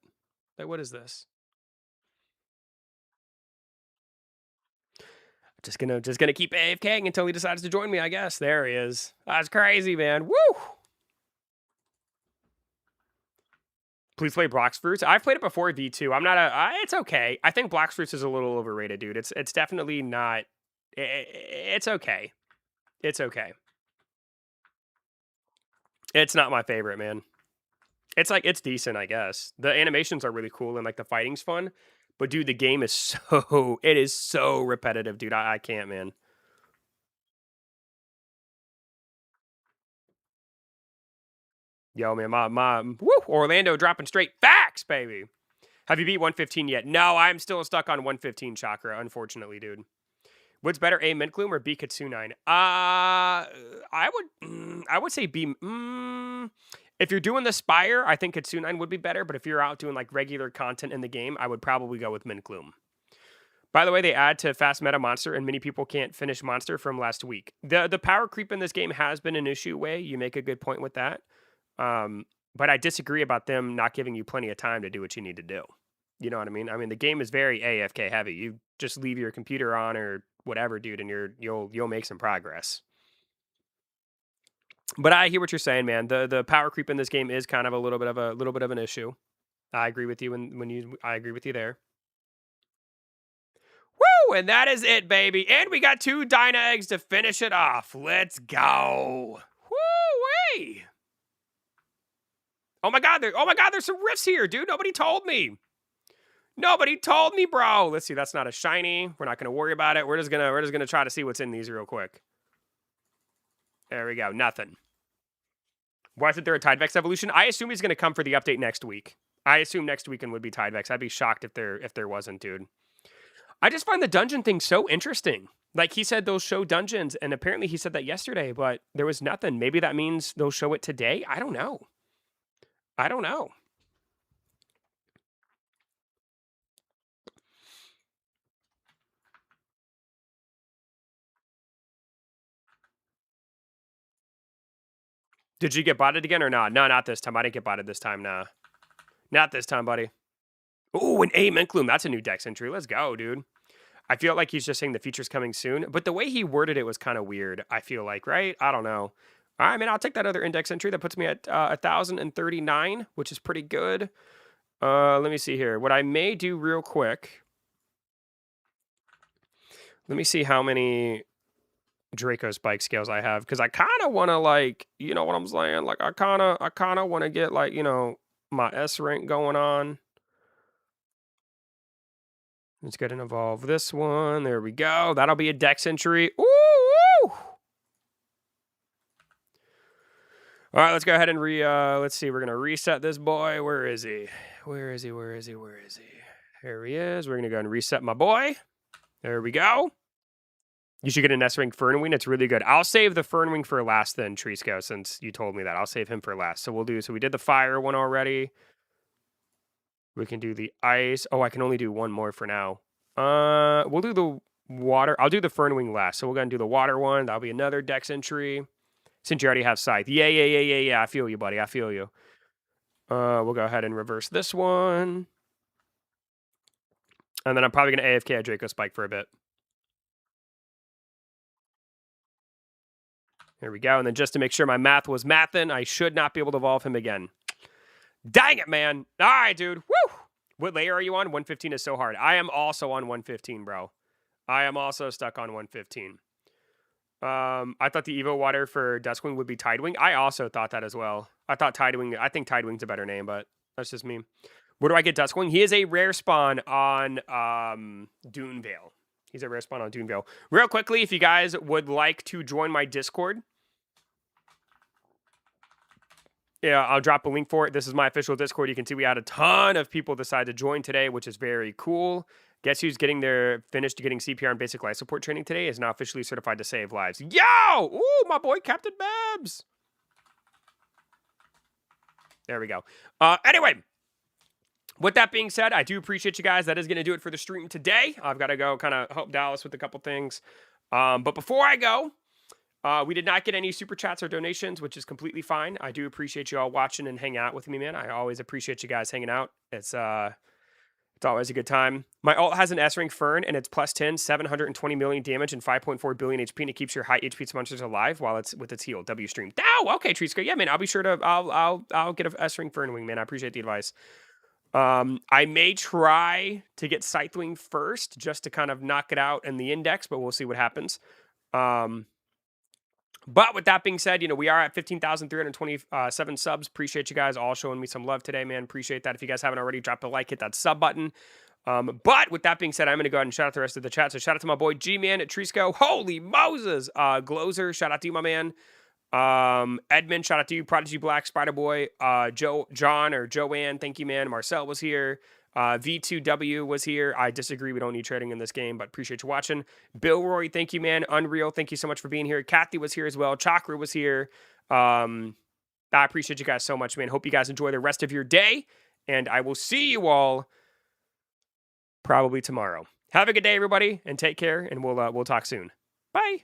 Like, what is this? Just gonna keep AFKing until he decides to join me, I guess. There he is. That's crazy, man. Woo! Please play Blox Fruits. I've played it before V2. I'm not it's okay. I think Blox Fruits is a little overrated, dude. It's definitely not. It's okay. It's okay. It's not my favorite, man. It's like, it's decent, I guess. The animations are really cool and like the fighting's fun. But dude, the game is so repetitive, dude. I can't, man. Yo, man, woo, Orlando dropping straight facts, baby. Have you beat 115 yet? No, I'm still stuck on 115 Chakra, unfortunately, dude. What's better, A, Mint Gloom or B, Kitsunine? I would say B. If you're doing the Spire, I think Kitsunine would be better. But if you're out doing like regular content in the game, I would probably go with Mint Gloom. By the way, they add to fast meta monster, and many people can't finish monster from last week. The power creep in this game has been an issue. Way you make a good point with that. But I disagree about them not giving you plenty of time to do what you need to do. You know what I mean? I mean, the game is very AFK heavy. You just leave your computer on or whatever, dude, and you'll make some progress. But I hear what you're saying, man. The power creep in this game is kind of a little bit of an issue. I agree with you I agree with you there. Woo! And that is it, baby. And we got 2 Dyna eggs to finish it off. Let's go. Woo-wee! Oh my god, there's some rifts here, dude. Nobody told me. Nobody told me, bro. Let's see, that's not a shiny. We're not gonna worry about it. We're just gonna try to see what's in these real quick. There we go. Nothing. Why isn't there a Tidevex evolution? I assume he's gonna come for the update next week. I assume next weekend would be Tidevex. I'd be shocked if there wasn't, dude. I just find the dungeon thing so interesting. Like, he said they'll show dungeons, and apparently he said that yesterday, but there was nothing. Maybe that means they'll show it today? I don't know. I don't know. Did you get botted again or not? No, not this time. I didn't get botted this time, nah. Not this time, buddy. Ooh, an A Mint Gloom. That's a new dex entry. Let's go, dude. I feel like he's just saying the feature's coming soon, but the way he worded it was kind of weird, I feel like, right? I don't know. All right, man, I'll take that other index entry. That puts me at 1,039, which is pretty good. Let me see here. What I may do real quick. Let me see how many Draco spike scales I have, because I kind of want to, like, you know what I'm saying? Like, I kind of want to get, like, you know, my S rank going on. Let's get and evolve this one. There we go. That'll be a dex entry. Ooh! All right, let's go ahead and let's see. We're going to reset this boy. Where is he? Where is he? Where is he? Where is he? There he is. We're going to go and reset my boy. There we go. You should get an S-Rank Fernwing. It's really good. I'll save the Fernwing for last then, Trisco, since you told me that. I'll save him for last. So we did the fire one already. We can do the ice. Oh, I can only do one more for now. We'll do the water. I'll do the Fernwing last. So we're going to do the water one. That'll be another dex entry. Since you already have Scythe. Yeah. I feel you, buddy. I feel you. We'll go ahead and reverse this one. And then I'm probably going to AFK a Draco Spike for a bit. There we go. And then just to make sure my math was mathin', I should not be able to evolve him again. Dang it, man. All right, dude. Woo! What layer are you on? 115 is so hard. I am also on 115, bro. I am also stuck on 115. I thought the Evo water for Duskwing would be Tidewing. I also thought that as well. I think Tidewing's a better name, but that's just me. Where do I get Duskwing? He is a rare spawn on Dunevale. He's a rare spawn on Dunevale. Real quickly, if you guys would like to join my Discord, yeah, I'll drop a link for it. This is my official Discord. You can see we had a ton of people decide to join today, which is very cool. Guess who's finished getting CPR and basic life support training today is now officially certified to save lives. Yo! Ooh, my boy Captain Babs. There we go. Anyway, with that being said, I do appreciate you guys. That is going to do it for the stream today. I've got to go kind of help Dallas with a couple things. But before I go, we did not get any super chats or donations, which is completely fine. I do appreciate you all watching and hanging out with me, man. I always appreciate you guys hanging out. It's always a good time. My ult has an S-Rank Fern, and it's plus 10, 720 million damage, and 5.4 billion HP, and it keeps your high HP monsters alive while it's with its heal. W stream. Oh, okay, Trisco. Yeah, man, I'll be sure to, I'll get a S-Rank Fern wing, man. I appreciate the advice. I may try to get Scythewing first, just to kind of knock it out in the index, but we'll see what happens. But with that being said, you know, we are at 15,327 subs. Appreciate you guys all showing me some love today, man. Appreciate that. If you guys haven't already, drop a like, hit that sub button. But with that being said, I'm going to go ahead and shout out the rest of the chat. So shout out to my boy G-Man at Trisco. Holy Moses! Glozer, shout out to you, my man. Edmund, shout out to you. Prodigy Black, Spider Boy, John or Joanne, thank you, man. Marcel was here. V2W was here. I disagree. We don't need trading in this game, but appreciate you watching. Bill Roy, thank you, man. Unreal, thank you so much for being here. Kathy was here as well. Chakra was here. I appreciate you guys so much, man. Hope you guys enjoy the rest of your day, and I will see you all probably tomorrow. Have a good day, everybody, and take care, and we'll talk soon. Bye.